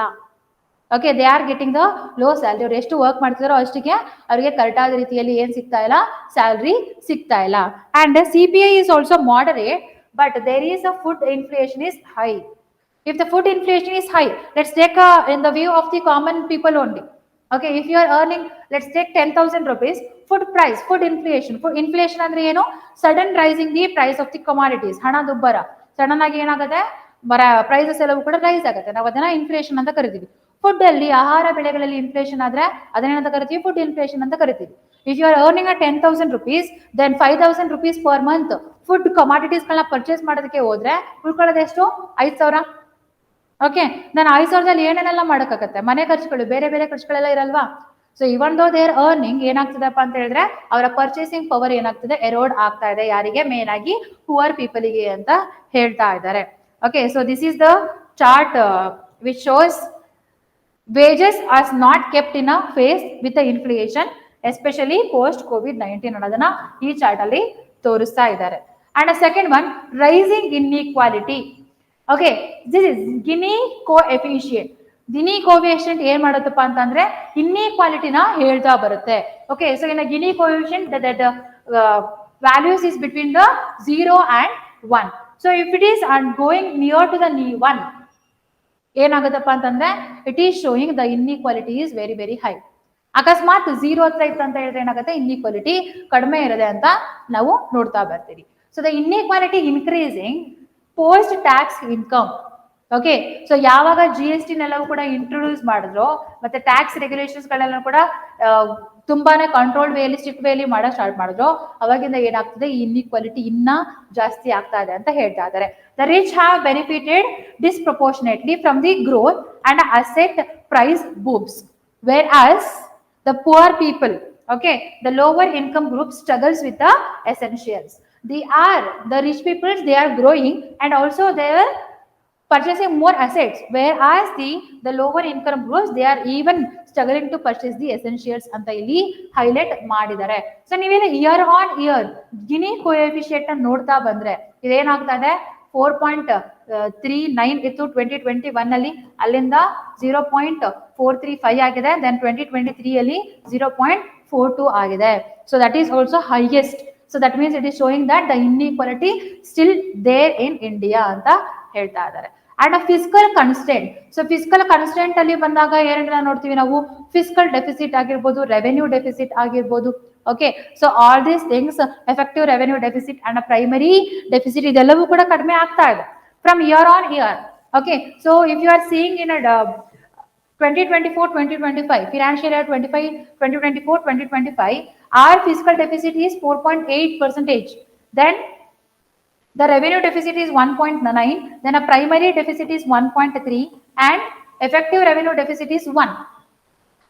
Okay, they are getting the low salary. ಅವ್ರು ಎಷ್ಟು ವರ್ಕ್ ಮಾಡ್ತಿದಾರೋ ಅಷ್ಟಿಗೆ ಅವರಿಗೆ ಕರೆಕ್ಟ್ ಆದ ರೀತಿಯಲ್ಲಿ ಏನ್ ಸಿಗ್ತಾ ಇಲ್ಲ, ಸ್ಯಾಲರಿ ಸಿಗ್ತಾ ಇಲ್ಲ. And CPI is also moderate, but there is a food inflation is high. If the food inflation is high, let's take in the view of the common people only. Okay, if you are earning, let's take 10,000 rupees, food price, food inflation ಅಂದ್ರೆ ಏನು, sudden rising the price of the commodities. ಹಣ ದುಬ್ಬರ ಸಡನ್ ಆಗಿ ಏನಾಗುತ್ತೆ, ಪ್ರೈಸಸ್ ಎಲ್ಲವೂ ಕೂಡ ರೈಸ್ ಆಗುತ್ತೆ. ನಾವು ಅದನ್ನ ಇನ್ಫ್ಲೇಷನ್ ಅಂತ ಕರಿತೀವಿ. ಫುಡ್ ಅಲ್ಲಿ, ಆಹಾರ ಬೆಳೆಗಳಲ್ಲಿ ಇನ್ಫ್ಲೇಷನ್ ಆದ್ರೆ ಅದನ್ನೇನಂತ ಕರಿತೀವಿ, ಫುಡ್ ಇನ್ಫ್ಲೇಷನ್ ಅಂತ ಕರಿತೀವಿ. If you are earning 10,000 rupees, then 5,000 rupees per month food commodities ಗಳನ್ನ ಪರ್ಚೇಸ್ ಮಾಡೋದಕ್ಕೆ ಹೋದ್ರೆ ಉಳ್ಕೊಳ್ಳೋದು ಎಷ್ಟು, 5,000. ಓಕೆ, ನಾನು 5,000ದಲ್ಲಿ ಏನೇನೆಲ್ಲ ಮಾಡೋಕ್ಕಾಗತ್ತೆ, ಮನೆ ಖರ್ಚುಗಳು, ಬೇರೆ ಬೇರೆ ಖರ್ಚುಗಳೆಲ್ಲ ಇರಲ್ವಾ. ಸೊ ಇವನ್ ದೋ ದೇರ್ ಅರ್ನಿಂಗ್ ಏನಾಗ್ತದಪ್ಪ ಅಂತ ಹೇಳಿದ್ರೆ ಅವರ ಪರ್ಚೇಸಿಂಗ್ ಪವರ್ ಏನಾಗ್ತದೆ, ಎರೋಡ್ ಆಗ್ತಾ ಇದೆ. ಯಾರಿಗೆ, ಮೇನ್ ಆಗಿ ಪುವರ್ ಪೀಪಲ್ಗೆ ಅಂತ ಹೇಳ್ತಾ ಇದ್ದಾರೆ. Okay, so this is the chart which shows wages are not kept in a phase with the inflation, especially post COVID-19 ಅನ್ನೋದನ್ನ ಈ ಚಾರ್ಟ್ ಅಲ್ಲಿ ತೋರಿಸ್ತಾ ಇದ್ದಾರೆ. And second one, rising inequality. Okay, this is Gini coefficient. Gini coefficient ಏನ್ ಮಾಡುತ್ತಪ್ಪ ಅಂತಂದ್ರೆ ಇನ್ಇಕ್ವಾಲಿಟಿನ ಹೇಳ್ತಾ ಬರುತ್ತೆ. Okay, so in Gini coefficient that values is between the 0 and 1. So if it is going near to the 1, ಏನಾಗುತ್ತಪ್ಪ ಅಂತಂದ್ರೆ it is showing the inequality is very very high. ಅಕಸ್ಮಾತ್ 0 ಹತ್ರ ಇತ್ತು ಅಂತ ಹೇಳಿದ್ರೆ ಏನಾಗುತ್ತೆ, ಇನ್ಇಕ್ವಾಲಿಟಿ ಕಡಿಮೆ ಇರದೆ ಅಂತ ನಾವು ನೋಡ್ತಾ ಬರ್ತೀವಿ. So the inequality increasing post tax income. Okay, so ಯಾವಾಗ GST ನೆಲ್ಲವೂ ಕೂಡ ಇಂಟ್ರೊಡ್ಯೂಸ್ ಮಾಡಿದ್ರು, ಮತ್ತೆ ಟ್ಯಾಕ್ಸ್ ರೆಗ್ಯುಲೇಷನ್ಸ್ ಗಳೆಲ್ಲ ಕೂಡ ತುಂಬಾನೇ ಕಂಟ್ರೋಲ್ ವೇಲಿ, ಸ್ಟ್ರಿಕ್ಟ್ ವೇಲಿ ಮಾಡಕ್ ಸ್ಟಾರ್ಟ್ ಮಾಡಿದ್ರು, ಅವಾಗಿಂದ ಏನಾಗ್ತದೆ, ಈ ಇನ್ಇಕ್ವಾಲಿಟಿ ಇನ್ನ ಜಾಸ್ತಿ ಆಗ್ತಾ ಇದೆ ಅಂತ ಹೇಳ್ತಾ ಇದ್ದಾರೆ. The rich have benefited disproportionately from the growth and asset price booms, where as the poor people, okay, the lower income group struggles with the essentials. The rich people, they are growing and also they are purchasing more assets, whereas the lower income groups, they are even struggling to purchase the essentials ಅಂತ ಇಲ್ಲಿ ಹೈಲೈಟ್ ಮಾಡಿದ್ದಾರೆ. ಸೊ ನೀವೇನು year on year Guinea coefficient ಅನ್ನು ನೋಡ್ತಾ ಬಂದ್ರೆ ಇದೇನಾಗ್ತಾ ಇದೆ, 4.39 ಇತ್ತು 2021 ಅಲ್ಲಿ, ಅಲ್ಲಿಂದ 0.435 ಆಗಿದೆ. ದೆನ್ 2023 ಅಲ್ಲಿ 0.42 ಆಗಿದೆ. So that is also highest. So that means it is showing that the inequality still there in India ಅಂತ ಹೇಳ್ತಾ ಇದ್ದಾರೆ. And fiscal constant. So fiscal constant ಅಲ್ಲಿ ಬಂದಾಗ ಏನೆಲ್ಲ ನೋಡ್ತೀವಿ ನಾವು, ಫಿಸ್ಕಲ್ ಡೆಫಿಸಿಟ್ ಆಗಿರ್ಬೋದು, ರೆವೆನ್ಯೂ ಡೆಫಿಸಿಟ್ ಆಗಿರ್ಬೋದು. Okay, so all these things, effective revenue deficit and primary deficit, ಇದೆಲ್ಲವೂ ಕೂಡ ಕಡಿಮೆ ಆಗ್ತಾ ಇದೆ from year on year. Okay, so if you are seeing in 2024-2025 financial year 2024-2025, our fiscal deficit is 4.8%. Then the revenue deficit is 1.9, then a primary deficit is 1.3 and effective revenue deficit is 1.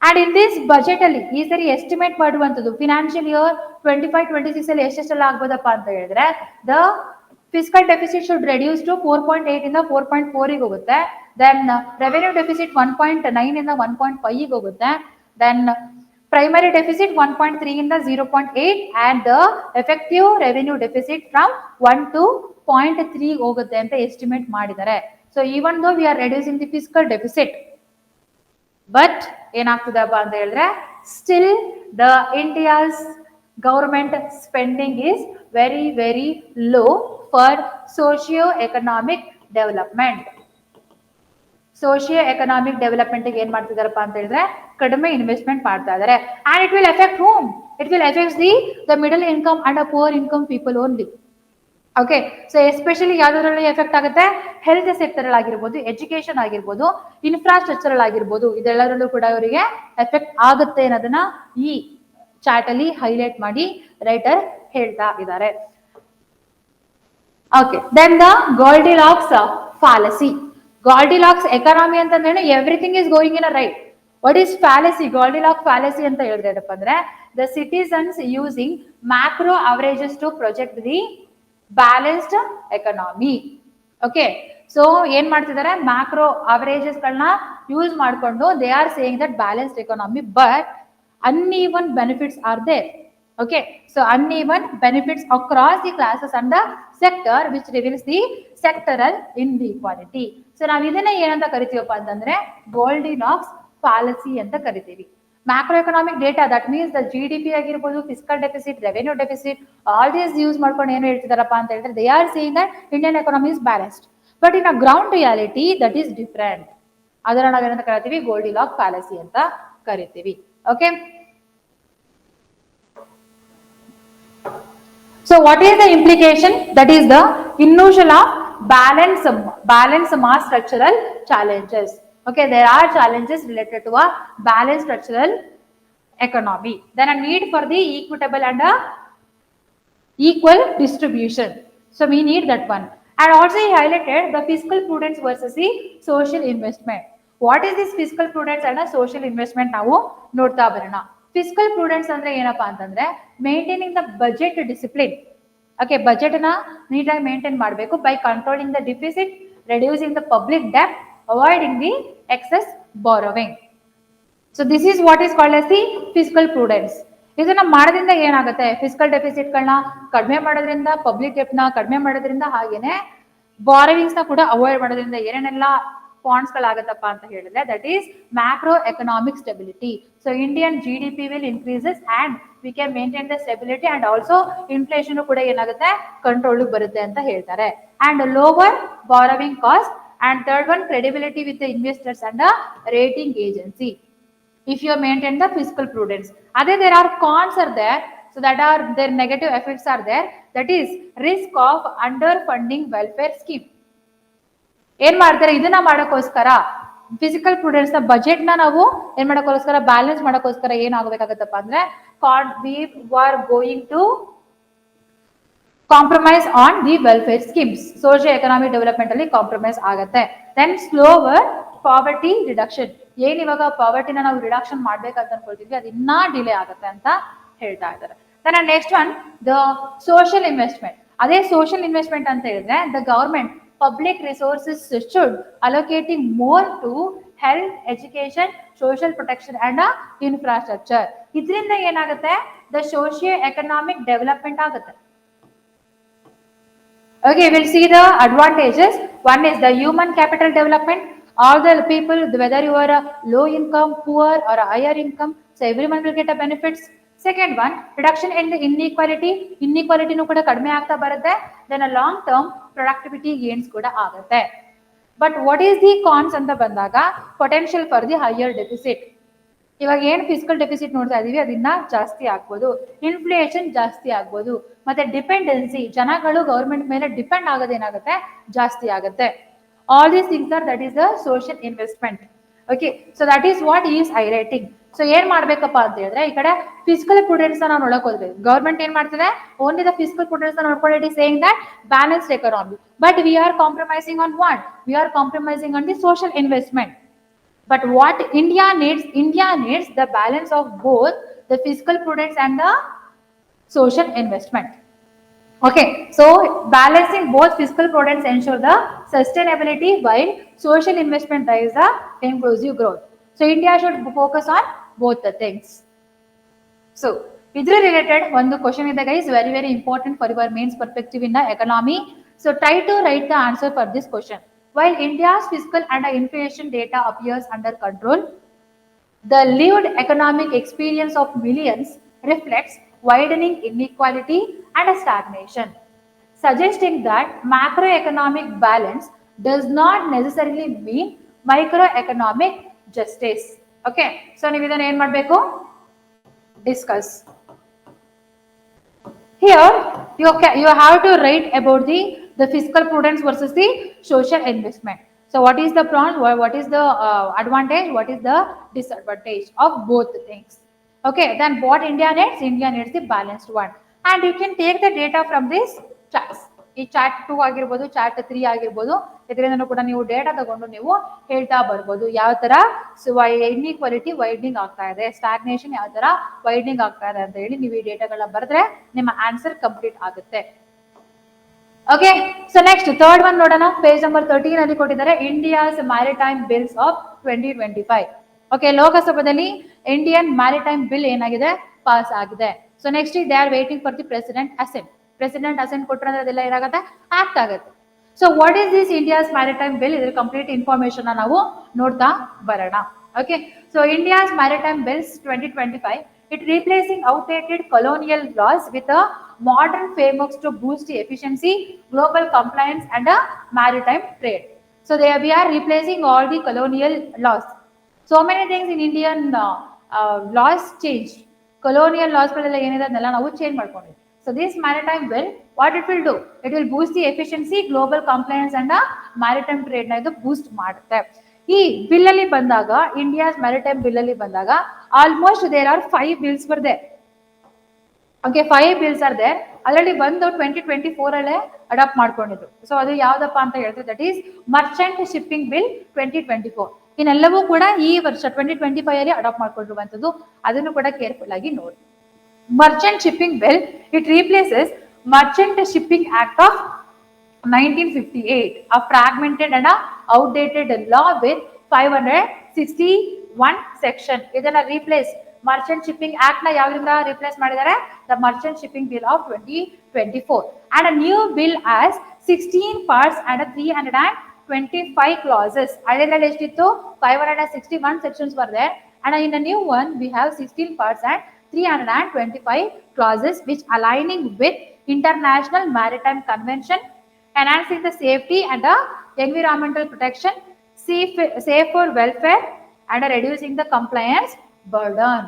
And in this budget ಅಲ್ಲಿ ಈ ಸರಿ ಎಸ್ಟಿಮೇಟ್ ಮಾಡುವಂತದ್ದು ಫಿನಾನ್ಷಿಯಲ್ ಇಯರ್ 25-26 ಅಲ್ಲಿ ಎಷ್ಟೆಷ್ಟೆಲ್ಲ ಆಗ್ಬೋದಪ್ಪ ಅಂತ ಹೇಳಿದ್ರೆ, the fiscal deficit should reduce to 4.8 ಇಂದ 4.4 ಗೆ ಹೋಗುತ್ತೆ. ದೆನ್ ರೆವೆನ್ಯೂ ಡೆಫಿಸಿಟ್ 1.9 ಇಂದ 1.5 ಗೆ ಹೋಗುತ್ತೆ. Then primary deficit 1.3 in the 0.8 and the effective revenue deficit from 1 to 0.3 ಹೋಗುತ್ತೆ ಅಂತ ಎಸ್ಟಿಮೇಟ್ ಮಾಡಿದ್ದಾರೆ. So even though we are reducing the fiscal deficit, but ಏನಾಗ್ತದಪ್ಪ ಅಂತ ಹೇಳಿದ್ರೆ still the India's government spending is very very low for socio economic development. Socio economic development ಏನ್ ಮಾಡ್ತಿದಾರಪ್ಪ ಅಂತ ಹೇಳಿದ್ರೆ ಕಡಿಮೆ ಇನ್ವೆಸ್ಟ್ಮೆಂಟ್ ಮಾಡ್ತಾ ಇದ್ದಾರೆ. And it will affect home, it will affect the middle income and poor income people only. Okay, so especially ಯಾವ್ದ್ರಲ್ಲಿ ಎಫೆಕ್ಟ್ ಆಗುತ್ತೆ, ಹೆಲ್ತ್ ಸೆಕ್ಟರ್ ಅಲ್ಲಿ ಆಗಿರ್ಬೋದು, ಎಜುಕೇಶನ್ ಆಗಿರ್ಬೋದು, ಇನ್ಫ್ರಾಸ್ಟ್ರಕ್ಚರ್ ಅಲ್ಲಿ ಆಗಿರ್ಬೋದು, ಇದೆಲ್ಲರಲ್ಲೂ ಕೂಡ ಅವರಿಗೆ ಎಫೆಕ್ಟ್ ಆಗುತ್ತೆ ಅನ್ನೋದನ್ನ ಈ ಚಾರ್ಟ್ ಅಲ್ಲಿ ಹೈಲೈಟ್ ಮಾಡಿ ರೈಟರ್ ಹೇಳ್ತಾ ಇದ್ದಾರೆ. Okay, then the Goldilocks fallacy. Goldilocks economy ಅಂತಂದ್ರೆ everything is going in a right. What is fallacy? Goldilock fallacy ಅಂತ ಹೇಳಿದ್ರೆ ಏನಪ್ಪ ಅಂದ್ರೆ the citizens using macro averages to project the balanced economy. Okay, so ಏನ್ ಮಾಡ್ತಿದ್ದಾರೆ, ಮ್ಯಾಕ್ರೋ ಅವರೇಜಸ್ ಗಳನ್ನ ಯೂಸ್ ಮಾಡ್ಕೊಂಡು they are saying that balanced economy, but uneven benefits are there. Okay, so uneven benefits across the classes and the sector which reveals the sectoral inequality. So ನಾವು ಇದನ್ನ ಏನಂತ ಕರಿತೀವಪ್ಪ ಅಂತಂದ್ರೆ ಗೋಲ್ಡಿಲಾಕ್ಸ್ ಫಾಲಸಿ ಅಂತ ಕರಿತೀವಿ. Macro economic data, that means the GDP ಆಗಿರ್ಬೋದು, fiscal deficit, revenue deficit, all these use ಮಾಡ್ಕೊಂಡು ಏನು ಹೇಳ್ತಿದಾರಪ್ಪ ಅಂತ ಹೇಳಿದ್ರೆ they are saying that Indian economy is balanced, but in a ground reality that is different. ಅದನ್ನ ನಾವೇನಂತ ಕರಿತೀವಿ, ಗೋಲ್ಡಿಲಾಕ್ ಫ್ಯಾಲಸಿ ಅಂತ ಕರಿತೀವಿ. Okay, so what is the implication? That is the illusion of balance mass structural challenges. Okay, there are challenges related to a balanced structural economy. Then a need for the equitable and equal distribution. So we need that one. And also he highlighted the fiscal prudence versus the social investment. What is this fiscal prudence and a social investment? ನಾವು ನೋಡ್ತಾ ಬರೋಣ. ಫಿಸ್ಕಲ್ ಪ್ರೂಡೆನ್ಸ್ ಅಂದ್ರೆ ಏನಪ್ಪಾ ಅಂತಂದ್ರೆ maintaining the budget discipline. Okay, budget ನ ನೀಟಾಗಿ ಮೇಂಟೈನ್ ಮಾಡಬೇಕು by controlling the deficit, reducing the public debt, avoiding the excess borrowing. So this is what is called as the fiscal prudence. ಇದನ್ನ ಮಾಡೋದ್ರಿಂದ ಏನಾಗುತ್ತೆ, ಫಿಸ್ಕಲ್ ಡೆಫಿಸಿಟ್ ಗಳನ್ನ ಕಡಿಮೆ ಮಾಡೋದ್ರಿಂದ, ಪಬ್ಲಿಕ್ ಡೆಟ್ ನ ಕಡಿಮೆ ಮಾಡೋದ್ರಿಂದ, ಹಾಗೇನೆ ಬಾರೋವಿಂಗ್ಸ್ ನ ಕೂಡ ಅವಾಯ್ಡ್ ಮಾಡೋದ್ರಿಂದ ಏನೇನೆಲ್ಲ ಪಾಯಿಂಟ್ಸ್ ಗಳಾಗತ್ತಪ್ಪ ಅಂತ ಹೇಳಿದ್ರೆ that is macro economic stability. So Indian GDP will increases and we can maintain the stability and also inflation ಕೂಡ ಏನಾಗುತ್ತೆ, ಕಂಟ್ರೋಲ್ ಬರುತ್ತೆ ಅಂತ ಹೇಳ್ತಾರೆ. And lower borrowing cost and third one credibility with investors and rating agency if you maintain the fiscal prudence. Other there are cons are there, so that are their negative effects are there, that is risk of underfunding welfare scheme. ಏನ್ ಮಾಡ್ತಾರೆ, ಇದನ್ನ ಮಾಡೋಕ್ಕೋಸ್ಕರ ಫಿಸಿಕಲ್ ಪ್ರೂಡೆನ್ಸ್ ನ ಬಜೆಟ್ ನ ನಾವು ಏನ್ ಮಾಡೋಕ್ಕೋಸ್ಕರ ಬ್ಯಾಲೆನ್ಸ್ ಮಾಡೋಕ್ಕೋಸ್ಕರ ಏನಾಗಬೇಕಾಗತ್ತಪ್ಪ ಅಂದ್ರೆ we are going to compromise on the welfare schemes. Socio economic development ಅಲ್ಲಿ ಕಾಂಪ್ರಮೈಸ್ ಆಗುತ್ತೆ. Then slower poverty reduction. ಏನ್ ಇವಾಗ ಪಾವರ್ಟಿನ ನಾವು ರಿಡಕ್ಷನ್ ಮಾಡ್ಬೇಕಂತ ಅನ್ಕೊಳ್ತೀವಿ, ಅದು ಇನ್ನೂ ಡಿಲೇ ಆಗುತ್ತೆ ಅಂತ ಹೇಳ್ತಾ ಇದ್ದಾರೆ. then next one the social investment. ಅದೇ ಸೋಷಿಯಲ್ ಇನ್ವೆಸ್ಟ್ಮೆಂಟ್ ಅಂತ ಹೇಳಿದ್ರೆ the government public resources should allocating more to health, education, social protection and infrastructure. ಇದರಿಂದ ಏನಾಗುತ್ತೆ, ದ ಸೋಶಿಯೋ ಎಕನಾಮಿಕ್ ಡೆವಲಪ್ಮೆಂಟ್ ಆಗುತ್ತೆ. Okay, we'll see the advantages. One is the human capital development. All the people, whether you are a low income, poor or a higher income, so everyone will get a benefits. Second one, reduction in the inequality. Inequality nu kuda kadme aagta barutte. Then a long term productivity gains kuda agutte. But what is the cons anta bandaga, potential for the higher deficit. ಇವಾಗ ಏನು ಫಿಸಿಕಲ್ ಡೆಫಿಸಿಟ್ ನೋಡ್ತಾ ಇದೀವಿ ಅದನ್ನ ಜಾಸ್ತಿ ಆಗ್ಬೋದು, ಇನ್ಫ್ಲೇಷನ್ ಜಾಸ್ತಿ ಆಗ್ಬೋದು, ಮತ್ತೆ ಡಿಪೆಂಡೆನ್ಸಿ, ಜನಗಳು ಗವರ್ಮೆಂಟ್ ಮೇಲೆ ಡಿಪೆಂಡ್ ಆಗೋದೇನಾಗುತ್ತೆ, ಜಾಸ್ತಿ ಆಗುತ್ತೆ. All these things are that is the social investment. Okay, so that is what is highlighting. So ಏನ್ ಮಾಡ್ಬೇಕಪ್ಪ ಅಂತ ಹೇಳಿದ್ರೆ ಈ ಕಡೆ ಫಿಸಿಕಲ್ ಪ್ರೂಡೆನ್ಸ್ ನಾವು ನೋಡಕ್ ಹೋದ್ವಿ, ಗವರ್ಮೆಂಟ್ ಏನ್ ಮಾಡ್ತಿದೆ, ಓನ್ಲಿ ದ ಫಿಸಿಕಲ್ ಪ್ರೂಡೆನ್ಸ್ ನೋಡ್ಕೊಂಡು it is saying that balanced economy, but we are compromising on what, we are compromising on the social investment. But what India needs the balance of both the fiscal prudence and the social investment. Okay, so balancing both fiscal prudence ensure the sustainability while social investment drives the inclusive growth. So India should focus on both the things. So ಇದ್ರ ರಿಲೇಟೆಡ್ ಒಂದು ಕ್ವಶನ್ ಇದೆ guys, very very important for your mains perspective in economy. So try to write the answer for this question. While India's fiscal and inflation data appears under control, the lived economic experience of millions reflects widening inequality and stagnation, suggesting that macroeconomic balance does not necessarily mean microeconomic justice. Okay, so ನೀವು ಇದನ್ನ ಏನು ಮಾಡಬೇಕು, discuss. Here you have to write about the fiscal prudence versus the social investment. So what is the pros, what is the advantage, what is the disadvantage of both the things. Okay, then what India needs the balanced one, and you can take the data from this charts. ಈ ಚಾರ್ಟ್ 2 ಆಗಿರ್ಬೋದು, ಚಾರ್ಟ್ 3 ಆಗಿರ್ಬೋದು, ಇದರಿಂದ ಕೂಡ ನೀವು ಡೇಟಾ ತಗೊಂಡು ನೀವು ಹೇಳ್ತಾ ಬರ್ಬೋದು ಯಾವ ತರ ಇನ್ಇಕ್ವಾಲಿಟಿ ವೈಡ್ನಿಂಗ್ ಆಗ್ತಾ ಇದೆ, ಸ್ಟಾಗ್ನೇಷನ್ ಯಾವ ತರ ವೈಡ್ನಿಂಗ್ ಆಗ್ತಾ ಇದೆ ಅಂತ ಹೇಳಿ ನೀವು ಈ ಡೇಟಾಗಳನ್ನ ಬರೆದ್ರೆ ನಿಮ್ಮ ಆನ್ಸರ್ ಕಂಪ್ಲೀಟ್ ಆಗುತ್ತೆ. Okay, so next third one ನೋಡೋಣ. ಪೇಜ್ ನಂಬರ್ 13 ಅಲ್ಲಿ ಕೊಟ್ಟಿದ್ದಾರೆ ಇಂಡಿಯಾಸ್ ಮ್ಯಾರಿಟೈಮ್ ಬಿಲ್ಸ್ ಆಫ್ 2025. ಓಕೆ, ಲೋಕಸಭಾದಲ್ಲಿ ಇಂಡಿಯನ್ ಮ್ಯಾರಿಟೈಮ್ ಬಿಲ್ ಏನಾಗಿದೆ, ಪಾಸ್ ಆಗಿದೆ. So next they are waiting for the president assent. President assent ಕೊಟ್ಟರೆ ಅದೆಲ್ಲ ಏನಾಗುತ್ತೆ, ಆಕ್ಟ್ ಆಗುತ್ತೆ. So what is this India's maritime bill, ಇದ್ರ ಕಂಪ್ಲೀಟ್ ಇನ್ಫಾರ್ಮೇಶನ್ ನಾವು ನೋಡ್ತಾ ಬರೋಣ. Okay, so India's maritime bills 2025, it replacing outdated colonial laws with a modern frameworks to boost the efficiency, global compliance and a maritime trade. So we are replacing all the colonial laws. So many things in Indian laws change. Colonial laws gಳೆಲ್ಲ ಏನಿದೆ ಅದನ್ನೆಲ್ಲ ನಾವು ಚೇಂಜ್ ಮಾಡ್ಕೊಂಡಿದ್ದೀವಿ. So this maritime bill, what it will do? It will boost the efficiency, global compliance and maritime trade ನ ಇದು ಬೂಸ್ಟ್ ಮಾಡುತ್ತೆ. ಈ ಬಿಲ್ ಅಲ್ಲಿ ಬಂದಾಗ, ಇಂಡಿಯಾಸ್ ಮ್ಯಾರಿಟೈಮ್ ಬಿಲ್ ಅಲ್ಲಿ ಬಂದಾಗ almost there are 5 bills were there. Okay, 5 bills are there. ಅದರಲ್ಲಿ ಬಂದು 2024 ಅಲ್ಲೇ ಅಡಾಪ್ಟ್ ಮಾಡ್ಕೊಂಡಿದ್ರು. ಸೊ ಅದು ಯಾವ್ದಪ್ಪ ಅಂತ ಹೇಳಿದ್ರೆ that is Merchant shipping bill 2024. ಇನ್ನೆಲ್ಲವೂ ಕೂಡ ಈ ವರ್ಷ 2025 ಅಲ್ಲಿ ಅಡಾಪ್ಟ್ ಮಾಡ್ಕೊಂಡಿರುವಂತದ್ದು. ಅದನ್ನು ಕೂಡ ಕೇರ್ಫುಲ್ ಆಗಿ ನೋಡಿ. Merchant Shipping Bill, it replaces Merchant Shipping Act of 1958, a fragmented and outdated law with 561 section. ಇದನ್ನ replace Merchant Shipping Act ನ ಯಾವ್ದ್ರಿಂದ replace ಮಾಡಿದ್ದಾರೆ, the Merchant Shipping Bill of 2024, and a new bill has 16 parts and 325 clauses. ಅದರಲ್ಲಿ ಎಷ್ಟಿತ್ತು, 561 sections were there, and in the new one we have 16 parts and 325 clauses which aligning with International Maritime Convention, enhancing the safety and the environmental protection, safer welfare and reducing the compliance burden.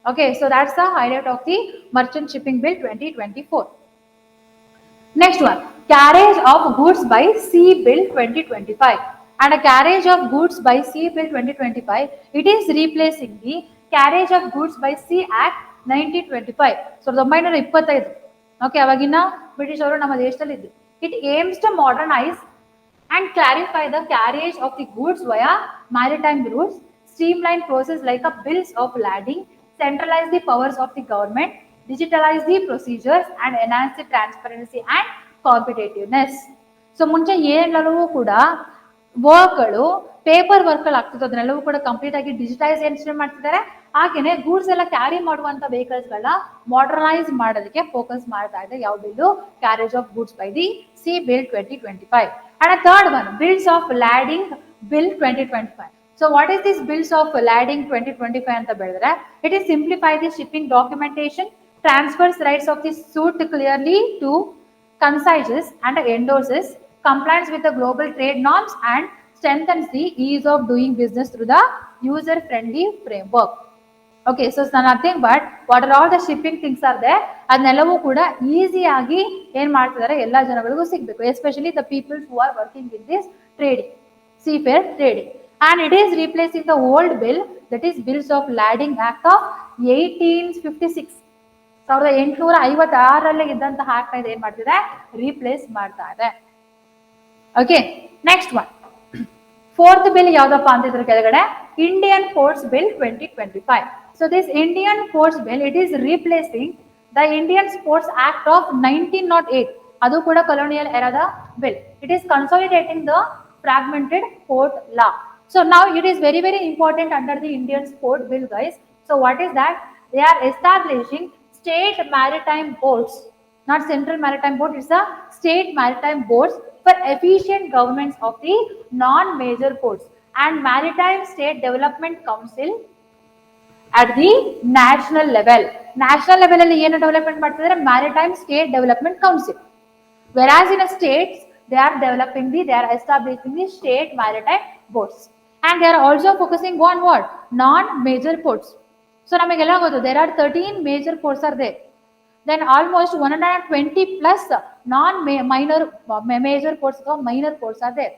Okay, so that's the highlight of the Merchant Shipping Bill 2024. Next one, Carriage of Goods by Sea Bill 2025. And a Carriage of Goods by Sea Bill 2025, it is replacing the Carriage of Goods by Sea Act 1925. 1925. Okay, ಅವಾಗಿನ ಬ್ರಿಟಿಷ್ ಅವರು ನಮ್ಮ ದೇಶದಲ್ಲಿ ಇದ್ರು. It aims to modernise and clarify the carriage of the goods via maritime routes, streamline process like a bills of lading, centralize the powers of the government, digitalize the procedures and enhance the transparency and competitiveness. So ಮುಂಚೆ ಏನೆಲ್ಲವೂ ಕೂಡ ವರ್ಕ್ಗಳು ಪೇಪರ್ ವರ್ಕ್ ಅಲ್ಲಿ ಆಗ್ತಿತ್ತು, ಅದನ್ನೆಲ್ಲವೂ ಕೂಡ ಕಂಪ್ಲೀಟ್ ಆಗಿ ಡಿಜಿಟೈಸೇಷನ್ ಮಾಡ್ತಿದ್ದಾರೆ. ಹಾಗೇನೆ ಗೂಡ್ಸ್ ಎಲ್ಲ ಕ್ಯಾರಿ ಮಾಡುವಂತ ವೆಹಿಕಲ್ಸ್ ಗಳನ್ನ ಮಾಡರ್ನೈಸ್ ಮಾಡೋದಕ್ಕೆ ಫೋಕಸ್ ಮಾಡ್ತಾ ಇದೆ. ಯಾವ bill, carriage of goods by the sea bill 2025. And a third one, bills of lading bill 2025. So what is this bills of lading 2025 ಅಂತ ಹೇಳಿದ್ರೆ, it is simplify the shipping documentation, transfers rights of the suit clearly to concises and endorses compliance with the global trade norms and strengthens the ease of doing business through the user friendly framework. Okay, so it's nothing but what are all the shipping things are there, ಅದನ್ನೆಲ್ಲವೂ ಕೂಡ ಈಸಿ ಆಗಿ ಏನ್ ಮಾಡ್ತಿದ್ದಾರೆ, ಎಲ್ಲ ಜನಗಳಿಗೂ ಸಿಗಬೇಕು, especially the peoples who are working in this trading, seafair trading. And it is replacing the old bill, that is Bills of Lading Act of 1856. 1856 ಇದ್ದಂತಹ ಆಕ್ಟ್ ನ ಏನ್ ಮಾಡ್ತಿದೆ, ರೀಪ್ಲೇಸ್ ಮಾಡ್ತಾ ಇದೆ. Okay, next one, fourth bill ಯಾವ್ದಪ್ಪ ಅಂತಿದ್ರ ಕೆಳಗಡೆ, Indian ports bill 2025. So this Indian Ports Bill, it is replacing the Indian Ports Act of 1908. ಅದು ಕೂಡ colonial era the bill. It is consolidating the fragmented port law. So now it is very very important under the Indian Port Bill, guys. So what is that? They are establishing state maritime boards, not central maritime board, it's a state maritime boards for efficient governments of the non-major ports and maritime state development council at the national level. National level ಅಲ್ಲಿ ಏನು ಡೆವಲಪ್ಮೆಂಟ್ ಮಾಡ್ತಿದ್ದಾರೆ? Maritime state development council. Whereas in a states, they are they are establishing the state maritime boards. And they are also focusing on what? Non-major ports. So ನಮಗೆಲ್ಲ ಗೊತ್ತು, there are 13 major ports are there. Then almost 120 plus major ports ಅಥವಾ minor ports are there.